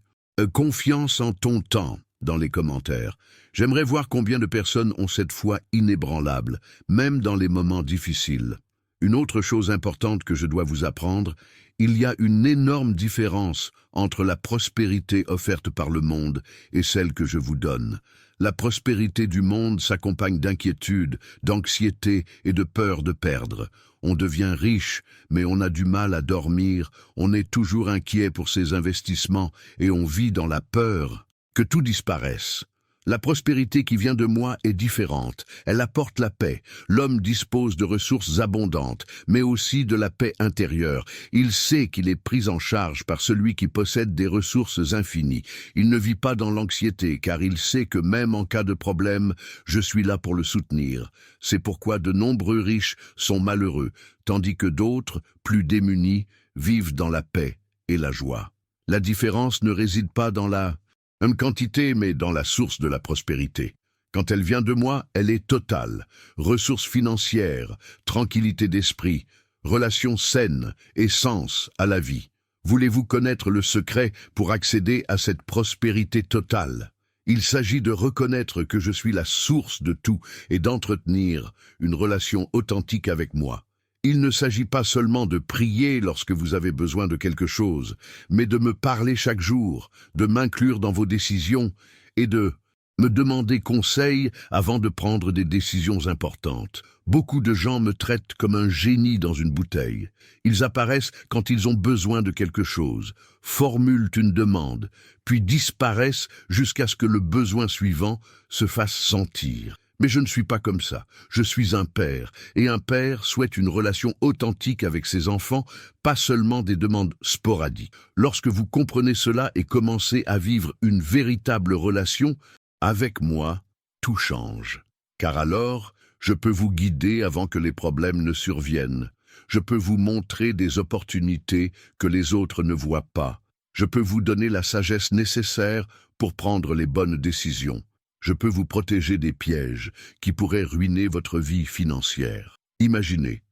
confiance en ton temps » dans les commentaires. J'aimerais voir combien de personnes ont cette foi inébranlable, même dans les moments difficiles. Une autre chose importante que je dois vous apprendre, il y a une énorme différence entre la prospérité offerte par le monde et celle que je vous donne. La prospérité du monde s'accompagne d'inquiétude, d'anxiété et de peur de perdre. On devient riche, mais on a du mal à dormir, on est toujours inquiet pour ses investissements et on vit dans la peur que tout disparaisse. La prospérité qui vient de moi est différente. Elle apporte la paix. L'homme dispose de ressources abondantes, mais aussi de la paix intérieure. Il sait qu'il est pris en charge par celui qui possède des ressources infinies. Il ne vit pas dans l'anxiété, car il sait que même en cas de problème, je suis là pour le soutenir. C'est pourquoi de nombreux riches sont malheureux, tandis que d'autres, plus démunis, vivent dans la paix et la joie. La différence ne réside pas dans la même quantité, mais dans la source de la prospérité. Quand elle vient de moi, elle est totale. Ressources financières, tranquillité d'esprit, relations saines et sens à la vie. Voulez-vous connaître le secret pour accéder à cette prospérité totale? Il s'agit de reconnaître que je suis la source de tout et d'entretenir une relation authentique avec moi. Il ne s'agit pas seulement de prier lorsque vous avez besoin de quelque chose, mais de me parler chaque jour, de m'inclure dans vos décisions et de me demander conseil avant de prendre des décisions importantes. Beaucoup de gens me traitent comme un génie dans une bouteille. Ils apparaissent quand ils ont besoin de quelque chose, formulent une demande, puis disparaissent jusqu'à ce que le besoin suivant se fasse sentir. Mais je ne suis pas comme ça. Je suis un père, et un père souhaite une relation authentique avec ses enfants, pas seulement des demandes sporadiques. Lorsque vous comprenez cela et commencez à vivre une véritable relation, avec moi, tout change. Car alors, je peux vous guider avant que les problèmes ne surviennent. Je peux vous montrer des opportunités que les autres ne voient pas. Je peux vous donner la sagesse nécessaire pour prendre les bonnes décisions. Je peux vous protéger des pièges qui pourraient ruiner votre vie financière. Imaginez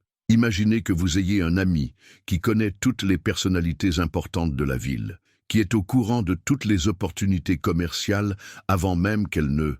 que vous ayez un ami qui connaît toutes les personnalités importantes de la ville, qui est au courant de toutes les opportunités commerciales avant même qu'elles ne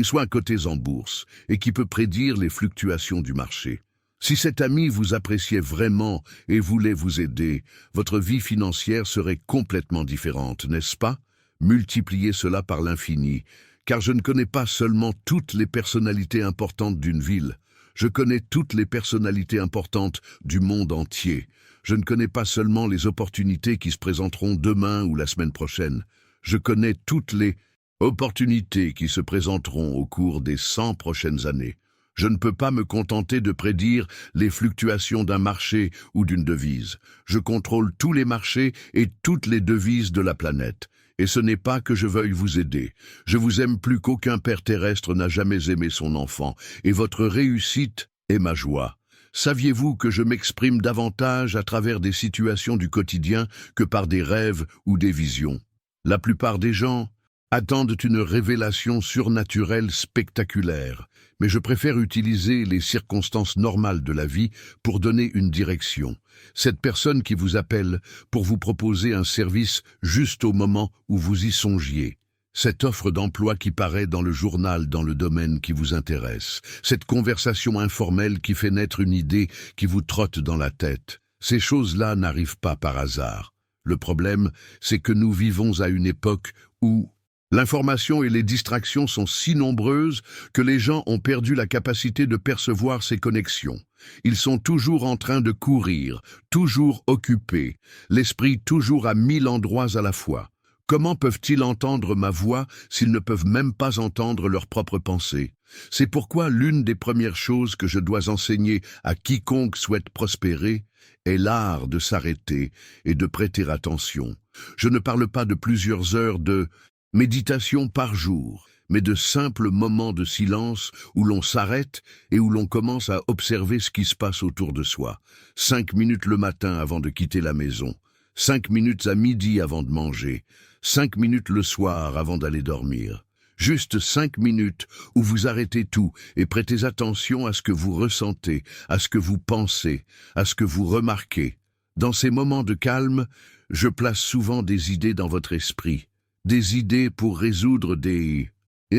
soient cotées en bourse et qui peut prédire les fluctuations du marché. Si cet ami vous appréciait vraiment et voulait vous aider, votre vie financière serait complètement différente, n'est-ce pas? Multipliez cela par l'infini. Car je ne connais pas seulement toutes les personnalités importantes d'une ville, je connais toutes les personnalités importantes du monde entier. Je ne connais pas seulement les opportunités qui se présenteront demain ou la semaine prochaine, je connais toutes les opportunités qui se présenteront au cours des 100 prochaines années. Je ne peux pas me contenter de prédire les fluctuations d'un marché ou d'une devise. Je contrôle tous les marchés et toutes les devises de la planète. Et ce n'est pas que je veuille vous aider. Je vous aime plus qu'aucun père terrestre n'a jamais aimé son enfant, et votre réussite est ma joie. Saviez-vous que je m'exprime davantage à travers des situations du quotidien que par des rêves ou des visions? La plupart des gens attendent une révélation surnaturelle spectaculaire, mais je préfère utiliser les circonstances normales de la vie pour donner une direction. Cette personne qui vous appelle pour vous proposer un service juste au moment où vous y songiez. Cette offre d'emploi qui paraît dans le journal dans le domaine qui vous intéresse. Cette conversation informelle qui fait naître une idée qui vous trotte dans la tête. Ces choses-là n'arrivent pas par hasard. Le problème, c'est que nous vivons à une époque où l'information et les distractions sont si nombreuses que les gens ont perdu la capacité de percevoir ces connexions. Ils sont toujours en train de courir, toujours occupés, l'esprit toujours à 1000 endroits à la fois. Comment peuvent-ils entendre ma voix s'ils ne peuvent même pas entendre leurs propres pensées? C'est pourquoi l'une des premières choses que je dois enseigner à quiconque souhaite prospérer est l'art de s'arrêter et de prêter attention. Je ne parle pas de plusieurs heures de méditation par jour, mais de simples moments de silence où l'on s'arrête et où l'on commence à observer ce qui se passe autour de soi. 5 minutes le matin avant de quitter la maison, 5 minutes à midi avant de manger, 5 minutes le soir avant d'aller dormir. Juste 5 minutes où vous arrêtez tout et prêtez attention à ce que vous ressentez, à ce que vous pensez, à ce que vous remarquez. Dans ces moments de calme, je place souvent des idées dans votre esprit. Des idées pour résoudre des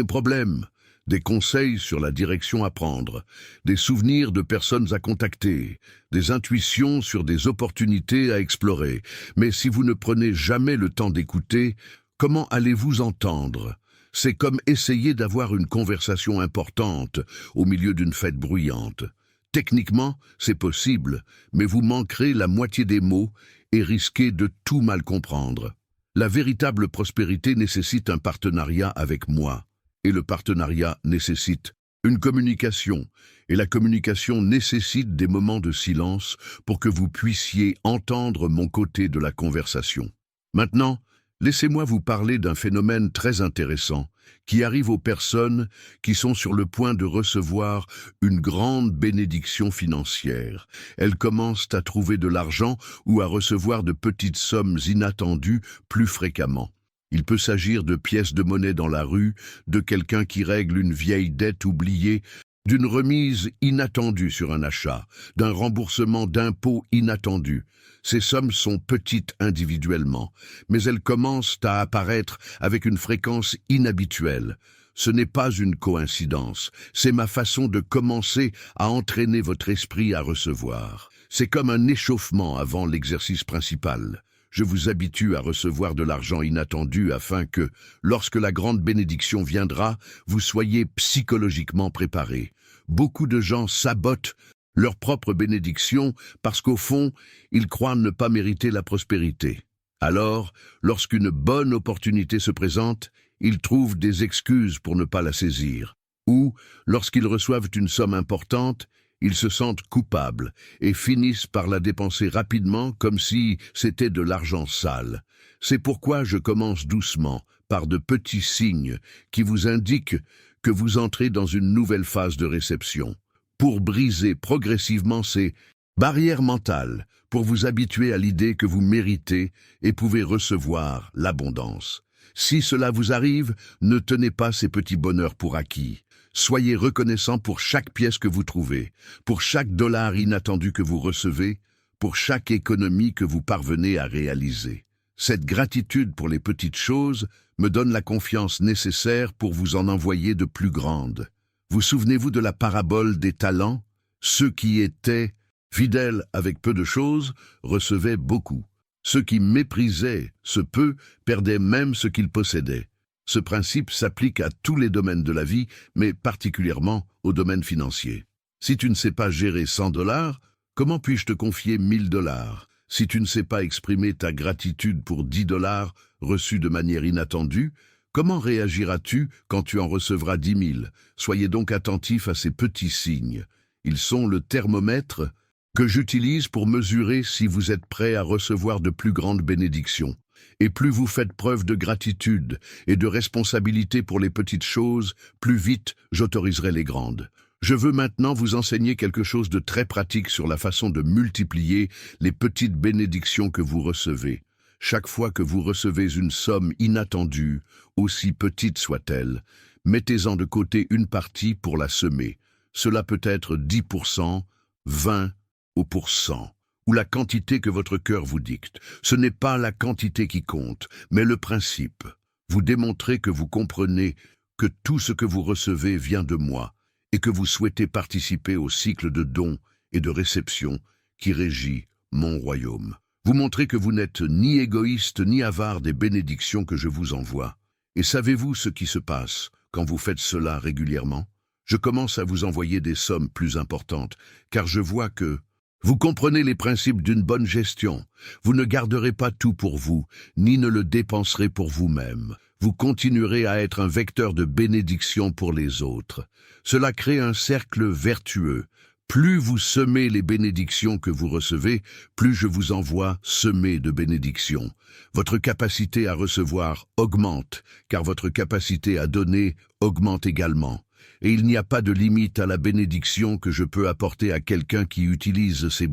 problèmes, des conseils sur la direction à prendre, des souvenirs de personnes à contacter, des intuitions sur des opportunités à explorer. Mais si vous ne prenez jamais le temps d'écouter, comment allez-vous entendre? C'est comme essayer d'avoir une conversation importante au milieu d'une fête bruyante. Techniquement, c'est possible, mais vous manquerez la moitié des mots et risquez de tout mal comprendre. La véritable prospérité nécessite un partenariat avec moi. Et le partenariat nécessite une communication, et la communication nécessite des moments de silence pour que vous puissiez entendre mon côté de la conversation. Maintenant, laissez-moi vous parler d'un phénomène très intéressant qui arrive aux personnes qui sont sur le point de recevoir une grande bénédiction financière. Elles commencent à trouver de l'argent ou à recevoir de petites sommes inattendues plus fréquemment. Il peut s'agir de pièces de monnaie dans la rue, de quelqu'un qui règle une vieille dette oubliée, d'une remise inattendue sur un achat, d'un remboursement d'impôts inattendu. Ces sommes sont petites individuellement, mais elles commencent à apparaître avec une fréquence inhabituelle. Ce n'est pas une coïncidence, c'est ma façon de commencer à entraîner votre esprit à recevoir. C'est comme un échauffement avant l'exercice principal. Je vous habitue à recevoir de l'argent inattendu afin que, lorsque la grande bénédiction viendra, vous soyez psychologiquement préparés. Beaucoup de gens sabotent leur propre bénédiction parce qu'au fond, ils croient ne pas mériter la prospérité. Alors, lorsqu'une bonne opportunité se présente, ils trouvent des excuses pour ne pas la saisir. Ou, lorsqu'ils reçoivent une somme importante, ils se sentent coupables et finissent par la dépenser rapidement comme si c'était de l'argent sale. C'est pourquoi je commence doucement, par de petits signes qui vous indiquent que vous entrez dans une nouvelle phase de réception, pour briser progressivement ces barrières mentales, pour vous habituer à l'idée que vous méritez et pouvez recevoir l'abondance. Si cela vous arrive, ne tenez pas ces petits bonheurs pour acquis. Soyez reconnaissant pour chaque pièce que vous trouvez, pour chaque dollar inattendu que vous recevez, pour chaque économie que vous parvenez à réaliser. Cette gratitude pour les petites choses me donne la confiance nécessaire pour vous en envoyer de plus grandes. Vous souvenez-vous de la parabole des talents? Ceux qui étaient fidèles avec peu de choses recevaient beaucoup. Ceux qui méprisaient ce peu perdaient même ce qu'ils possédaient. Ce principe s'applique à tous les domaines de la vie, mais particulièrement au domaine financier. Si tu ne sais pas gérer 100 dollars, comment puis-je te confier 1000 dollars? Si tu ne sais pas exprimer ta gratitude pour 10 dollars reçus de manière inattendue, comment réagiras-tu quand tu en recevras 10 000? Soyez donc attentifs à ces petits signes. Ils sont le thermomètre que j'utilise pour mesurer si vous êtes prêt à recevoir de plus grandes bénédictions. Et plus vous faites preuve de gratitude et de responsabilité pour les petites choses, plus vite j'autoriserai les grandes. Je veux maintenant vous enseigner quelque chose de très pratique sur la façon de multiplier les petites bénédictions que vous recevez. Chaque fois que vous recevez une somme inattendue, aussi petite soit-elle, mettez-en de côté une partie pour la semer. Cela peut être 10%, 20% ou %, ou la quantité que votre cœur vous dicte. Ce n'est pas la quantité qui compte, mais le principe. Vous démontrez que vous comprenez que tout ce que vous recevez vient de moi et que vous souhaitez participer au cycle de dons et de réception qui régit mon royaume. Vous montrez que vous n'êtes ni égoïste ni avare des bénédictions que je vous envoie. Et savez-vous ce qui se passe quand vous faites cela régulièrement? Je commence à vous envoyer des sommes plus importantes, car je vois que vous comprenez les principes d'une bonne gestion. Vous ne garderez pas tout pour vous, ni ne le dépenserez pour vous-même. Vous continuerez à être un vecteur de bénédiction pour les autres. Cela crée un cercle vertueux. Plus vous semez les bénédictions que vous recevez, plus je vous envoie semer de bénédictions. Votre capacité à recevoir augmente, car votre capacité à donner augmente également. Et il n'y a pas de limite à la bénédiction que je peux apporter à quelqu'un qui utilise ces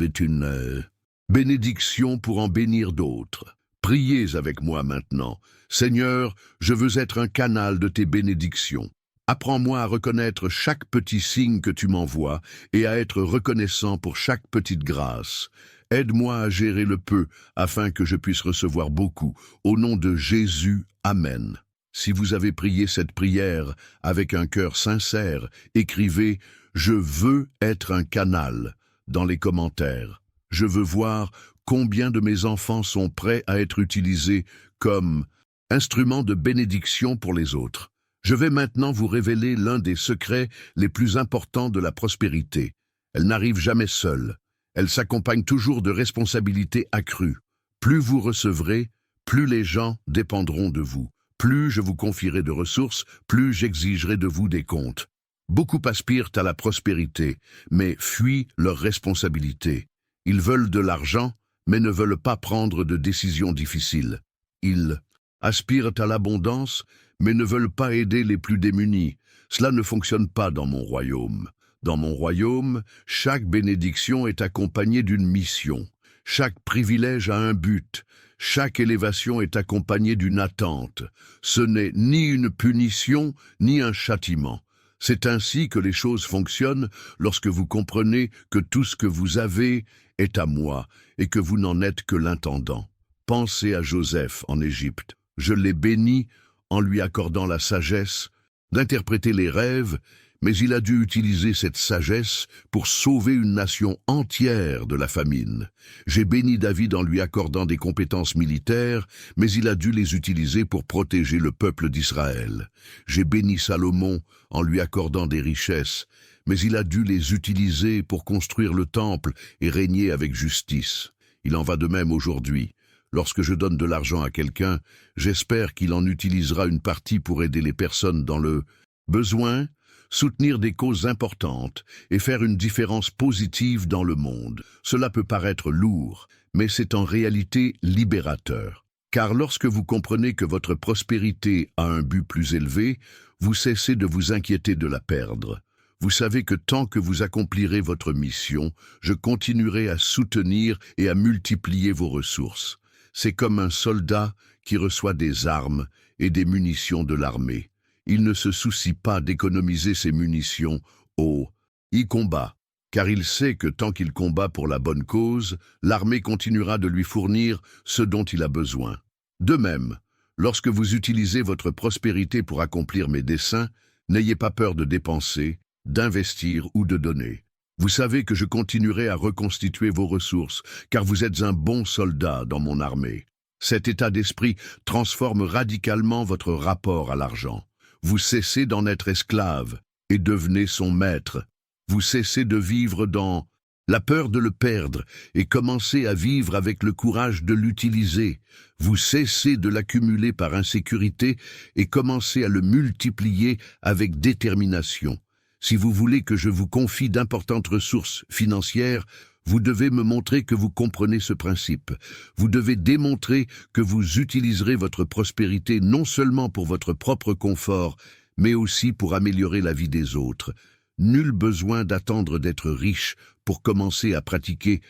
bénédictions pour en bénir d'autres. Priez avec moi maintenant. Seigneur, je veux être un canal de tes bénédictions. Apprends-moi à reconnaître chaque petit signe que tu m'envoies et à être reconnaissant pour chaque petite grâce. Aide-moi à gérer le peu afin que je puisse recevoir beaucoup. Au nom de Jésus, Amen. Si vous avez prié cette prière avec un cœur sincère, écrivez « Je veux être un canal » dans les commentaires. Je veux voir combien de mes enfants sont prêts à être utilisés comme instrument de bénédiction pour les autres. Je vais maintenant vous révéler l'un des secrets les plus importants de la prospérité. Elle n'arrive jamais seule. Elle s'accompagne toujours de responsabilités accrues. Plus vous recevrez, plus les gens dépendront de vous. Plus je vous confierai de ressources, plus j'exigerai de vous des comptes. Beaucoup aspirent à la prospérité, mais fuient leurs responsabilités. Ils veulent de l'argent, mais ne veulent pas prendre de décisions difficiles. Ils aspirent à l'abondance, mais ne veulent pas aider les plus démunis. Cela ne fonctionne pas dans mon royaume. Dans mon royaume, chaque bénédiction est accompagnée d'une mission. Chaque privilège a un but. Chaque élévation est accompagnée d'une attente. Ce n'est ni une punition, ni un châtiment. C'est ainsi que les choses fonctionnent lorsque vous comprenez que tout ce que vous avez est à moi et que vous n'en êtes que l'intendant. Pensez à Joseph en Égypte. Je l'ai béni en lui accordant la sagesse d'interpréter les rêves, mais il a dû utiliser cette sagesse pour sauver une nation entière de la famine. J'ai béni David en lui accordant des compétences militaires, mais il a dû les utiliser pour protéger le peuple d'Israël. J'ai béni Salomon en lui accordant des richesses, mais il a dû les utiliser pour construire le temple et régner avec justice. Il en va de même aujourd'hui. Lorsque je donne de l'argent à quelqu'un, j'espère qu'il en utilisera une partie pour aider les personnes dans le besoin, soutenir des causes importantes et faire une différence positive dans le monde. Cela peut paraître lourd, mais c'est en réalité libérateur. Car lorsque vous comprenez que votre prospérité a un but plus élevé, vous cessez de vous inquiéter de la perdre. Vous savez que tant que vous accomplirez votre mission, je continuerai à soutenir et à multiplier vos ressources. C'est comme un soldat qui reçoit des armes et des munitions de l'armée. Il ne se soucie pas d'économiser ses munitions au « y combat », car il sait que tant qu'il combat pour la bonne cause, l'armée continuera de lui fournir ce dont il a besoin. De même, lorsque vous utilisez votre prospérité pour accomplir mes desseins, n'ayez pas peur de dépenser, d'investir ou de donner. Vous savez que je continuerai à reconstituer vos ressources, car vous êtes un bon soldat dans mon armée. Cet état d'esprit transforme radicalement votre rapport à l'argent. Vous cessez d'en être esclave et devenez son maître. Vous cessez de vivre dans la peur de le perdre et commencez à vivre avec le courage de l'utiliser. Vous cessez de l'accumuler par insécurité et commencez à le multiplier avec détermination. Si vous voulez que je vous confie d'importantes ressources financières, vous devez me montrer que vous comprenez ce principe. Vous devez démontrer que vous utiliserez votre prospérité non seulement pour votre propre confort, mais aussi pour améliorer la vie des autres. Nul besoin d'attendre d'être riche pour commencer à pratiquer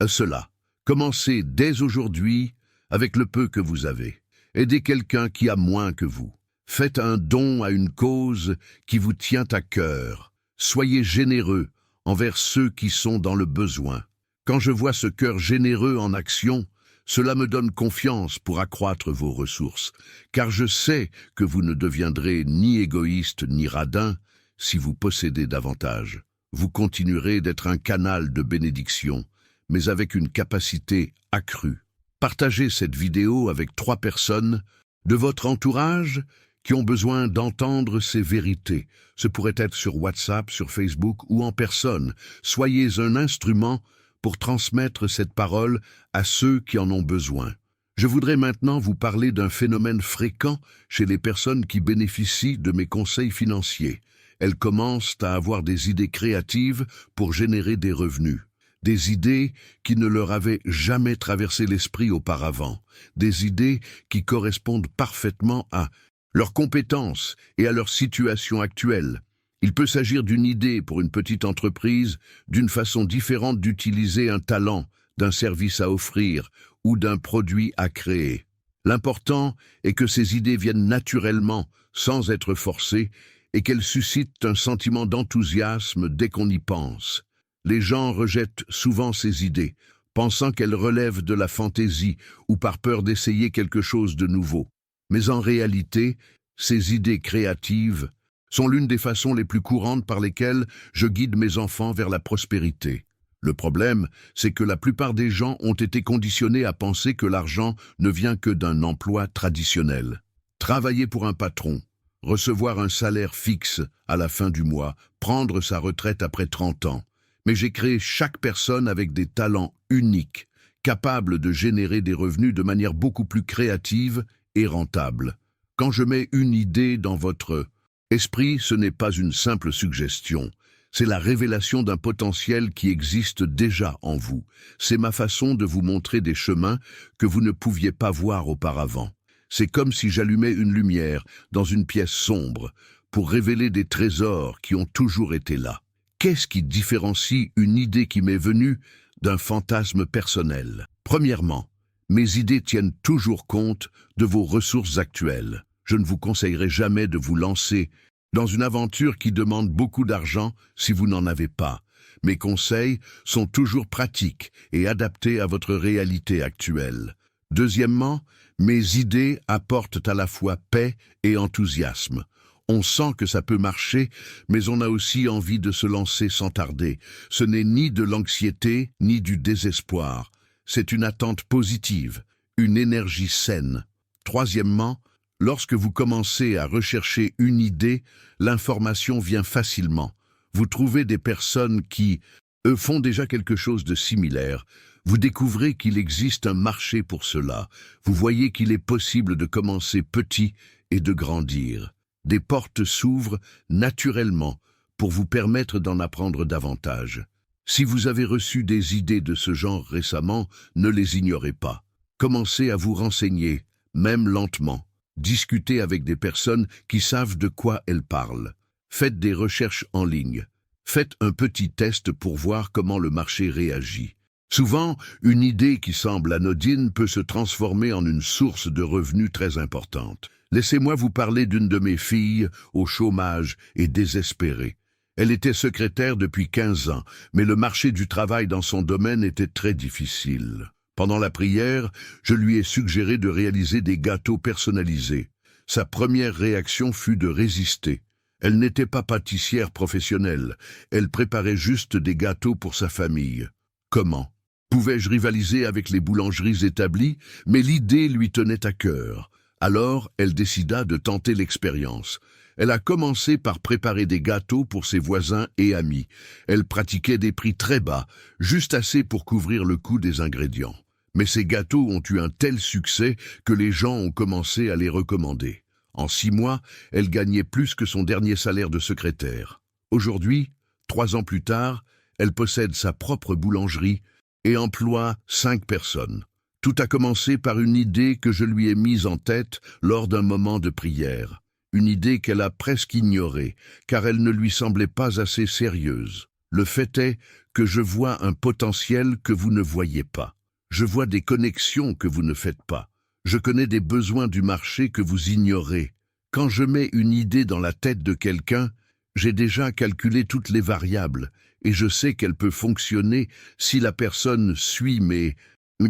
cela. Commencez dès aujourd'hui avec le peu que vous avez. Aidez quelqu'un qui a moins que vous. Faites un don à une cause qui vous tient à cœur. Soyez généreux envers ceux qui sont dans le besoin. Quand je vois ce cœur généreux en action, cela me donne confiance pour accroître vos ressources, car je sais que vous ne deviendrez ni égoïste ni radin si vous possédez davantage. Vous continuerez d'être un canal de bénédiction, mais avec une capacité accrue. Partagez cette vidéo avec 3 personnes de votre entourage qui ont besoin d'entendre ces vérités. Ce pourrait être sur WhatsApp, sur Facebook ou en personne. Soyez un instrument pour transmettre cette parole à ceux qui en ont besoin. Je voudrais maintenant vous parler d'un phénomène fréquent chez les personnes qui bénéficient de mes conseils financiers. Elles commencent à avoir des idées créatives pour générer des revenus. Des idées qui ne leur avaient jamais traversé l'esprit auparavant. Des idées qui correspondent parfaitement à leurs compétences et à leur situation actuelle. Il peut s'agir d'une idée pour une petite entreprise, d'une façon différente d'utiliser un talent, d'un service à offrir ou d'un produit à créer. L'important est que ces idées viennent naturellement, sans être forcées, et qu'elles suscitent un sentiment d'enthousiasme dès qu'on y pense. Les gens rejettent souvent ces idées, pensant qu'elles relèvent de la fantaisie ou par peur d'essayer quelque chose de nouveau. Mais en réalité, ces idées créatives, sont l'une des façons les plus courantes par lesquelles je guide mes enfants vers la prospérité. Le problème, c'est que la plupart des gens ont été conditionnés à penser que l'argent ne vient que d'un emploi traditionnel. Travailler pour un patron, recevoir un salaire fixe à la fin du mois, prendre sa retraite après 30 ans. Mais j'ai créé chaque personne avec des talents uniques, capables de générer des revenus de manière beaucoup plus créative et rentable. Quand je mets une idée dans votre esprit, ce n'est pas une simple suggestion. C'est la révélation d'un potentiel qui existe déjà en vous. C'est ma façon de vous montrer des chemins que vous ne pouviez pas voir auparavant. C'est comme si j'allumais une lumière dans une pièce sombre pour révéler des trésors qui ont toujours été là. Qu'est-ce qui différencie une idée qui m'est venue d'un fantasme personnel? Premièrement, mes idées tiennent toujours compte de vos ressources actuelles. Je ne vous conseillerais jamais de vous lancer dans une aventure qui demande beaucoup d'argent si vous n'en avez pas. Mes conseils sont toujours pratiques et adaptés à votre réalité actuelle. Deuxièmement, mes idées apportent à la fois paix et enthousiasme. On sent que ça peut marcher, mais on a aussi envie de se lancer sans tarder. Ce n'est ni de l'anxiété, ni du désespoir. C'est une attente positive, une énergie saine. Troisièmement, lorsque vous commencez à rechercher une idée, l'information vient facilement. Vous trouvez des personnes qui, eux, font déjà quelque chose de similaire. Vous découvrez qu'il existe un marché pour cela. Vous voyez qu'il est possible de commencer petit et de grandir. Des portes s'ouvrent naturellement pour vous permettre d'en apprendre davantage. Si vous avez reçu des idées de ce genre récemment, ne les ignorez pas. Commencez à vous renseigner, même lentement. Discutez avec des personnes qui savent de quoi elles parlent. Faites des recherches en ligne. Faites un petit test pour voir comment le marché réagit. Souvent, une idée qui semble anodine peut se transformer en une source de revenus très importante. Laissez-moi vous parler d'une de mes filles au chômage et désespérée. Elle était secrétaire depuis 15 ans, mais le marché du travail dans son domaine était très difficile. Pendant la prière, je lui ai suggéré de réaliser des gâteaux personnalisés. Sa première réaction fut de résister. Elle n'était pas pâtissière professionnelle, elle préparait juste des gâteaux pour sa famille. Comment? Pouvais-je rivaliser avec les boulangeries établies? Mais l'idée lui tenait à cœur. Alors, elle décida de tenter l'expérience. Elle a commencé par préparer des gâteaux pour ses voisins et amis. Elle pratiquait des prix très bas, juste assez pour couvrir le coût des ingrédients. Mais ces gâteaux ont eu un tel succès que les gens ont commencé à les recommander. En 6 mois, elle gagnait plus que son dernier salaire de secrétaire. Aujourd'hui, 3 ans plus tard, elle possède sa propre boulangerie et emploie 5 personnes. Tout a commencé par une idée que je lui ai mise en tête lors d'un moment de prière. Une idée qu'elle a presque ignorée, car elle ne lui semblait pas assez sérieuse. Le fait est que je vois un potentiel que vous ne voyez pas. Je vois des connexions que vous ne faites pas. Je connais des besoins du marché que vous ignorez. Quand je mets une idée dans la tête de quelqu'un, j'ai déjà calculé toutes les variables, et je sais qu'elle peut fonctionner si la personne suit mes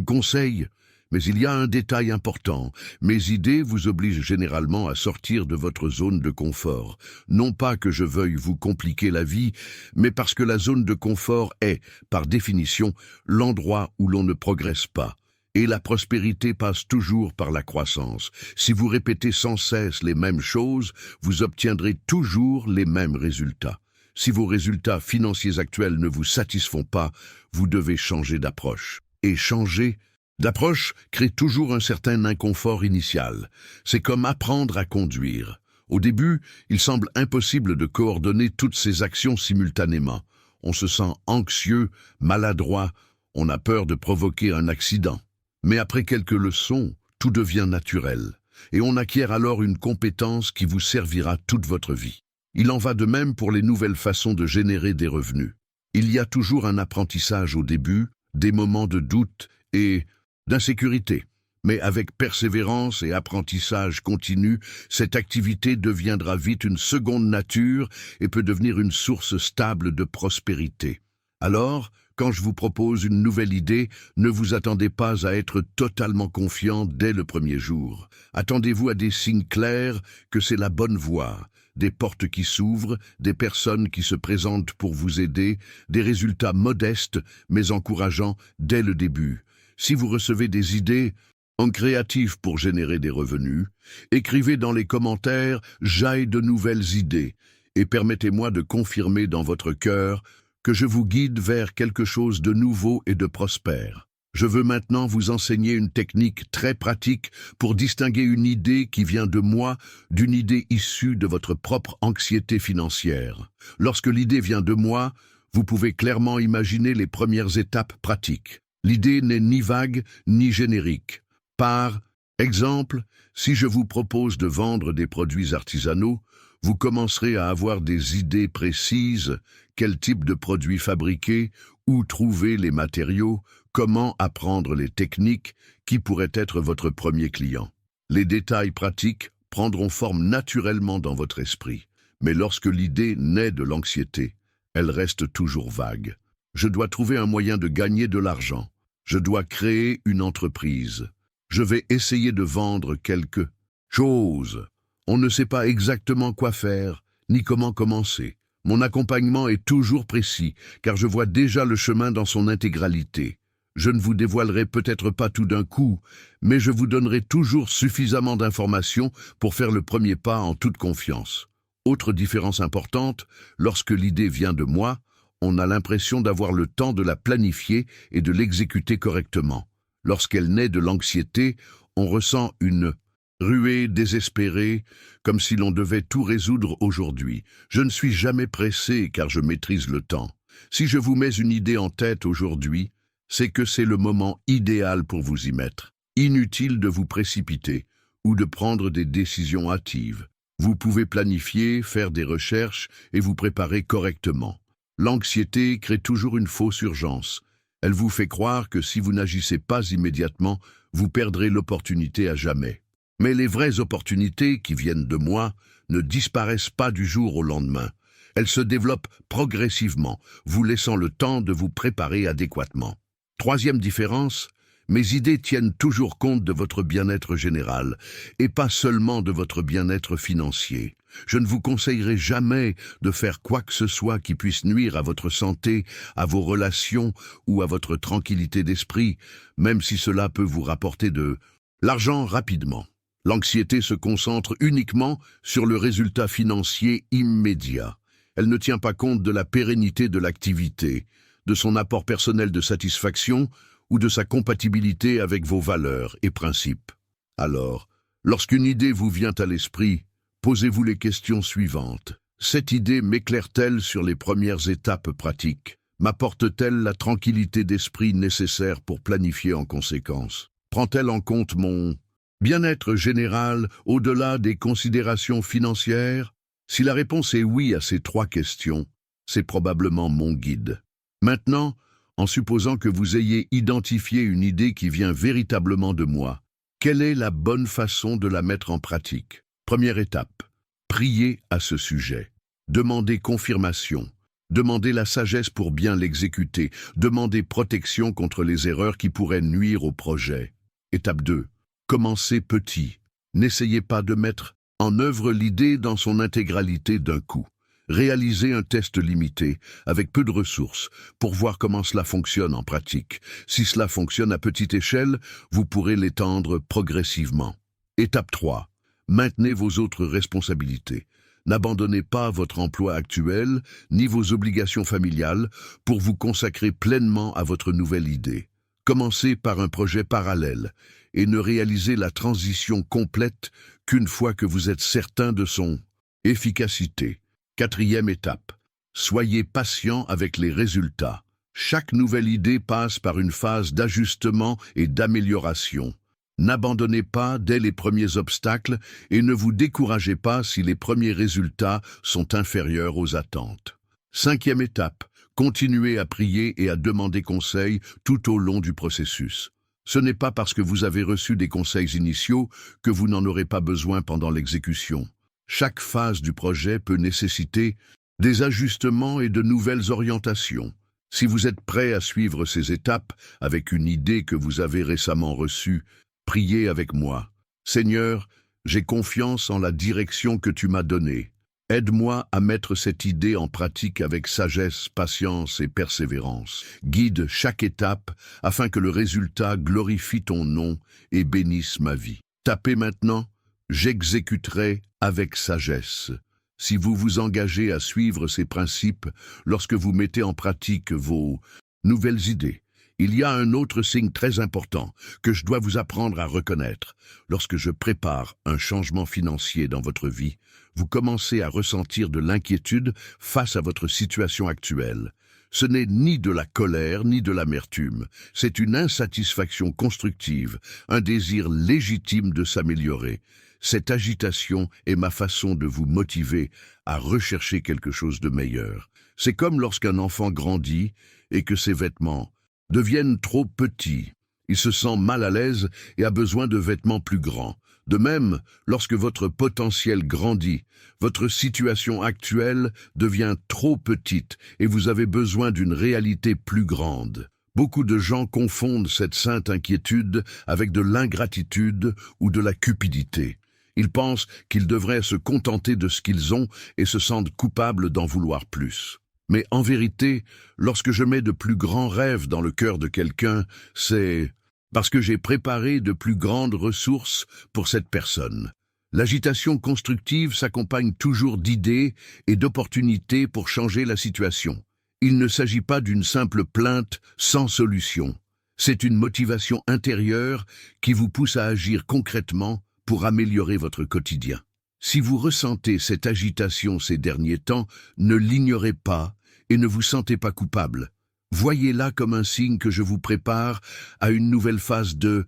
conseils. Mais il y a un détail important. Mes idées vous obligent généralement à sortir de votre zone de confort. Non pas que je veuille vous compliquer la vie, mais parce que la zone de confort est, par définition, l'endroit où l'on ne progresse pas. Et la prospérité passe toujours par la croissance. Si vous répétez sans cesse les mêmes choses, vous obtiendrez toujours les mêmes résultats. Si vos résultats financiers actuels ne vous satisfont pas, vous devez changer d'approche. Et changer d'approche crée toujours un certain inconfort initial. C'est comme apprendre à conduire. Au début, il semble impossible de coordonner toutes ces actions simultanément. On se sent anxieux, maladroit, on a peur de provoquer un accident. Mais après quelques leçons, tout devient naturel, et on acquiert alors une compétence qui vous servira toute votre vie. Il en va de même pour les nouvelles façons de générer des revenus. Il y a toujours un apprentissage au début, des moments de doute et d'insécurité. Mais avec persévérance et apprentissage continu, cette activité deviendra vite une seconde nature et peut devenir une source stable de prospérité. Alors, Quand je vous propose une nouvelle idée, ne vous attendez pas à être totalement confiant dès le premier jour. Attendez-vous à des signes clairs que c'est la bonne voie, des portes qui s'ouvrent, des personnes qui se présentent pour vous aider, des résultats modestes mais encourageants dès le début. Si vous recevez des idées, en créatif pour générer des revenus, écrivez dans les commentaires « J'ai de nouvelles idées » et permettez-moi de confirmer dans votre cœur que je vous guide vers quelque chose de nouveau et de prospère. Je veux maintenant vous enseigner une technique très pratique pour distinguer une idée qui vient de moi d'une idée issue de votre propre anxiété financière. Lorsque l'idée vient de moi, vous pouvez clairement imaginer les premières étapes pratiques. L'idée n'est ni vague ni générique. Par exemple, si je vous propose de vendre des produits artisanaux, vous commencerez à avoir des idées précises, quel type de produits fabriquer, où trouver les matériaux, comment apprendre les techniques, qui pourrait être votre premier client. Les détails pratiques prendront forme naturellement dans votre esprit, mais lorsque l'idée naît de l'anxiété, elle reste toujours vague. Je dois trouver un moyen de gagner de l'argent. Je dois créer une entreprise. Je vais essayer de vendre quelque chose. On ne sait pas exactement quoi faire, ni comment commencer. Mon accompagnement est toujours précis, car je vois déjà le chemin dans son intégralité. Je ne vous dévoilerai peut-être pas tout d'un coup, mais je vous donnerai toujours suffisamment d'informations pour faire le premier pas en toute confiance. Autre différence importante, lorsque l'idée vient de moi, on a l'impression d'avoir le temps de la planifier et de l'exécuter correctement. Lorsqu'elle naît de l'anxiété, on ressent une ruée désespérée, comme si l'on devait tout résoudre aujourd'hui. Je ne suis jamais pressé car je maîtrise le temps. Si je vous mets une idée en tête aujourd'hui, c'est que c'est le moment idéal pour vous y mettre. Inutile de vous précipiter ou de prendre des décisions hâtives. Vous pouvez planifier, faire des recherches et vous préparer correctement. L'anxiété crée toujours une fausse urgence. Elle vous fait croire que si vous n'agissez pas immédiatement, vous perdrez l'opportunité à jamais. Mais les vraies opportunités qui viennent de moi ne disparaissent pas du jour au lendemain. Elles se développent progressivement, vous laissant le temps de vous préparer adéquatement. Troisième différence, mes idées tiennent toujours compte de votre bien-être général, et pas seulement de votre bien-être financier. Je ne vous conseillerai jamais de faire quoi que ce soit qui puisse nuire à votre santé, à vos relations ou à votre tranquillité d'esprit, même si cela peut vous rapporter de l'argent rapidement. L'anxiété se concentre uniquement sur le résultat financier immédiat. Elle ne tient pas compte de la pérennité de l'activité, de son apport personnel de satisfaction ou de sa compatibilité avec vos valeurs et principes. Alors, lorsqu'une idée vous vient à l'esprit, posez-vous les questions suivantes. Cette idée m'éclaire-t-elle sur les premières étapes pratiques? M'apporte-t-elle la tranquillité d'esprit nécessaire pour planifier en conséquence? Prend-elle en compte mon bien-être général au-delà des considérations financières? Si la réponse est oui à ces trois questions, c'est probablement mon guide. Maintenant, en supposant que vous ayez identifié une idée qui vient véritablement de moi, quelle est la bonne façon de la mettre en pratique? Première étape, priez à ce sujet. Demandez confirmation. Demandez la sagesse pour bien l'exécuter. Demandez protection contre les erreurs qui pourraient nuire au projet. Étape 2. Commencez petit. N'essayez pas de mettre en œuvre l'idée dans son intégralité d'un coup. Réalisez un test limité, avec peu de ressources, pour voir comment cela fonctionne en pratique. Si cela fonctionne à petite échelle, vous pourrez l'étendre progressivement. Étape 3. Maintenez vos autres responsabilités. N'abandonnez pas votre emploi actuel, ni vos obligations familiales, pour vous consacrer pleinement à votre nouvelle idée. Commencez par un projet parallèle, et ne réalisez la transition complète qu'une fois que vous êtes certain de son efficacité. Quatrième étape, soyez patient avec les résultats. Chaque nouvelle idée passe par une phase d'ajustement et d'amélioration. N'abandonnez pas dès les premiers obstacles et ne vous découragez pas si les premiers résultats sont inférieurs aux attentes. Cinquième étape, continuez à prier et à demander conseil tout au long du processus. Ce n'est pas parce que vous avez reçu des conseils initiaux que vous n'en aurez pas besoin pendant l'exécution. Chaque phase du projet peut nécessiter des ajustements et de nouvelles orientations. Si vous êtes prêt à suivre ces étapes avec une idée que vous avez récemment reçue, priez avec moi. Seigneur, j'ai confiance en la direction que tu m'as donnée. Aide-moi à mettre cette idée en pratique avec sagesse, patience et persévérance. Guide chaque étape afin que le résultat glorifie ton nom et bénisse ma vie. Tapez maintenant, j'exécuterai avec sagesse. Si vous vous engagez à suivre ces principes lorsque vous mettez en pratique vos nouvelles idées, il y a un autre signe très important que je dois vous apprendre à reconnaître. Lorsque je prépare un changement financier dans votre vie, vous commencez à ressentir de l'inquiétude face à votre situation actuelle. Ce n'est ni de la colère ni de l'amertume, c'est une insatisfaction constructive, un désir légitime de s'améliorer. Cette agitation est ma façon de vous motiver à rechercher quelque chose de meilleur. C'est comme lorsqu'un enfant grandit et que ses vêtements deviennent trop petits. Il se sent mal à l'aise et a besoin de vêtements plus grands. De même, lorsque votre potentiel grandit, votre situation actuelle devient trop petite et vous avez besoin d'une réalité plus grande. Beaucoup de gens confondent cette sainte inquiétude avec de l'ingratitude ou de la cupidité. Ils pensent qu'ils devraient se contenter de ce qu'ils ont et se sentent coupables d'en vouloir plus. Mais en vérité, lorsque je mets de plus grands rêves dans le cœur de quelqu'un, c'est parce que j'ai préparé de plus grandes ressources pour cette personne. L'agitation constructive s'accompagne toujours d'idées et d'opportunités pour changer la situation. Il ne s'agit pas d'une simple plainte sans solution. C'est une motivation intérieure qui vous pousse à agir concrètement pour améliorer votre quotidien. Si vous ressentez cette agitation ces derniers temps, ne l'ignorez pas et ne vous sentez pas coupable. Voyez-la comme un signe que je vous prépare à une nouvelle phase de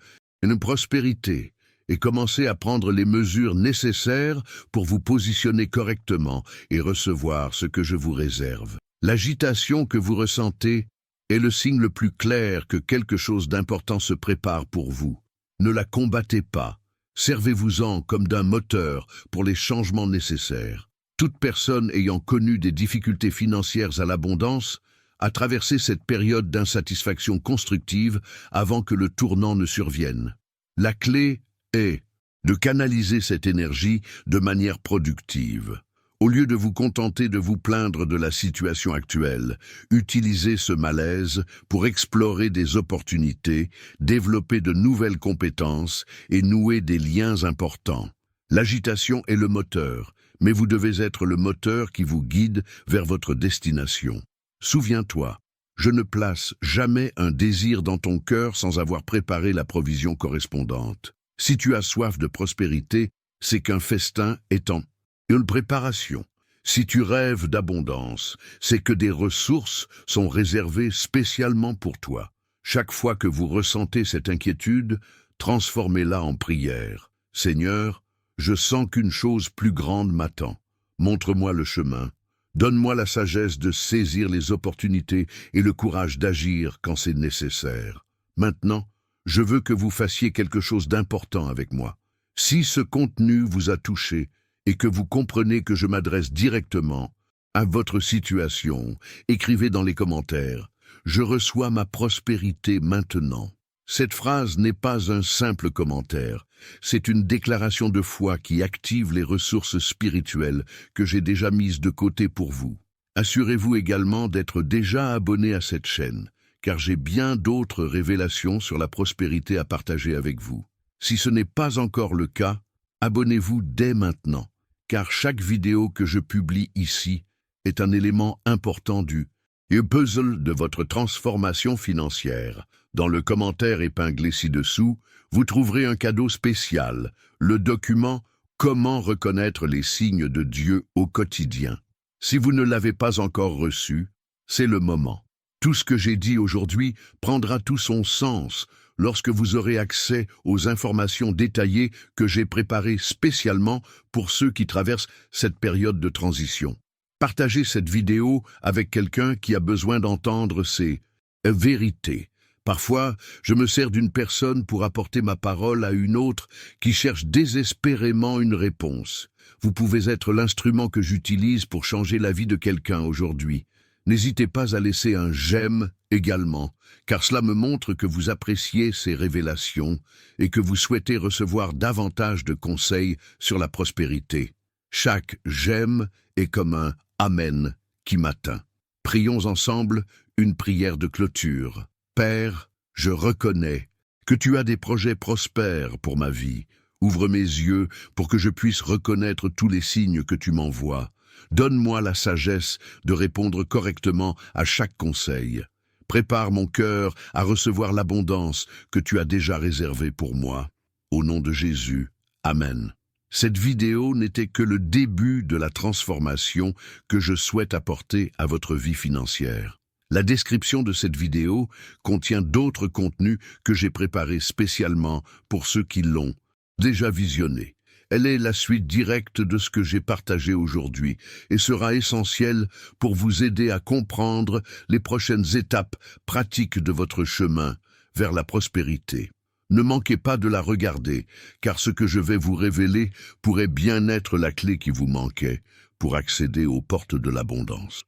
prospérité et commencez à prendre les mesures nécessaires pour vous positionner correctement et recevoir ce que je vous réserve. L'agitation que vous ressentez est le signe le plus clair que quelque chose d'important se prépare pour vous. Ne la combattez pas. Servez-vous-en comme d'un moteur pour les changements nécessaires. Toute personne ayant connu des difficultés financières à l'abondance a traversé cette période d'insatisfaction constructive avant que le tournant ne survienne. La clé est de canaliser cette énergie de manière productive. Au lieu de vous contenter de vous plaindre de la situation actuelle, utilisez ce malaise pour explorer des opportunités, développer de nouvelles compétences et nouer des liens importants. L'agitation est le moteur, mais vous devez être le moteur qui vous guide vers votre destination. Souviens-toi, je ne place jamais un désir dans ton cœur sans avoir préparé la provision correspondante. Si tu as soif de prospérité, c'est qu'un festin est en une préparation. Si tu rêves d'abondance, c'est que des ressources sont réservées spécialement pour toi. Chaque fois que vous ressentez cette inquiétude, transformez-la en prière. Seigneur, je sens qu'une chose plus grande m'attend. Montre-moi le chemin. Donne-moi la sagesse de saisir les opportunités et le courage d'agir quand c'est nécessaire. Maintenant, je veux que vous fassiez quelque chose d'important avec moi. Si ce contenu vous a touché et que vous comprenez que je m'adresse directement à votre situation, écrivez dans les commentaires « Je reçois ma prospérité maintenant ». Cette phrase n'est pas un simple commentaire, c'est une déclaration de foi qui active les ressources spirituelles que j'ai déjà mises de côté pour vous. Assurez-vous également d'être déjà abonné à cette chaîne, car j'ai bien d'autres révélations sur la prospérité à partager avec vous. Si ce n'est pas encore le cas, abonnez-vous dès maintenant, car chaque vidéo que je publie ici est un élément important du puzzle de votre transformation financière. Dans le commentaire épinglé ci-dessous, vous trouverez un cadeau spécial, le document « Comment reconnaître les signes de Dieu au quotidien ». Si vous ne l'avez pas encore reçu, c'est le moment. Tout ce que j'ai dit aujourd'hui prendra tout son sens lorsque vous aurez accès aux informations détaillées que j'ai préparées spécialement pour ceux qui traversent cette période de transition. Partagez cette vidéo avec quelqu'un qui a besoin d'entendre ces vérités. Parfois, je me sers d'une personne pour apporter ma parole à une autre qui cherche désespérément une réponse. Vous pouvez être l'instrument que j'utilise pour changer la vie de quelqu'un aujourd'hui. N'hésitez pas à laisser un j'aime également, car cela me montre que vous appréciez ces révélations et que vous souhaitez recevoir davantage de conseils sur la prospérité. Chaque j'aime est comme un amen qui m'atteint. Prions ensemble une prière de clôture. Père, je reconnais que tu as des projets prospères pour ma vie. Ouvre mes yeux pour que je puisse reconnaître tous les signes que tu m'envoies. Donne-moi la sagesse de répondre correctement à chaque conseil. Prépare mon cœur à recevoir l'abondance que tu as déjà réservée pour moi. Au nom de Jésus, Amen. Cette vidéo n'était que le début de la transformation que je souhaite apporter à votre vie financière. La description de cette vidéo contient d'autres contenus que j'ai préparés spécialement pour ceux qui l'ont déjà visionné. Elle est la suite directe de ce que j'ai partagé aujourd'hui et sera essentielle pour vous aider à comprendre les prochaines étapes pratiques de votre chemin vers la prospérité. Ne manquez pas de la regarder, car ce que je vais vous révéler pourrait bien être la clé qui vous manquait pour accéder aux portes de l'abondance.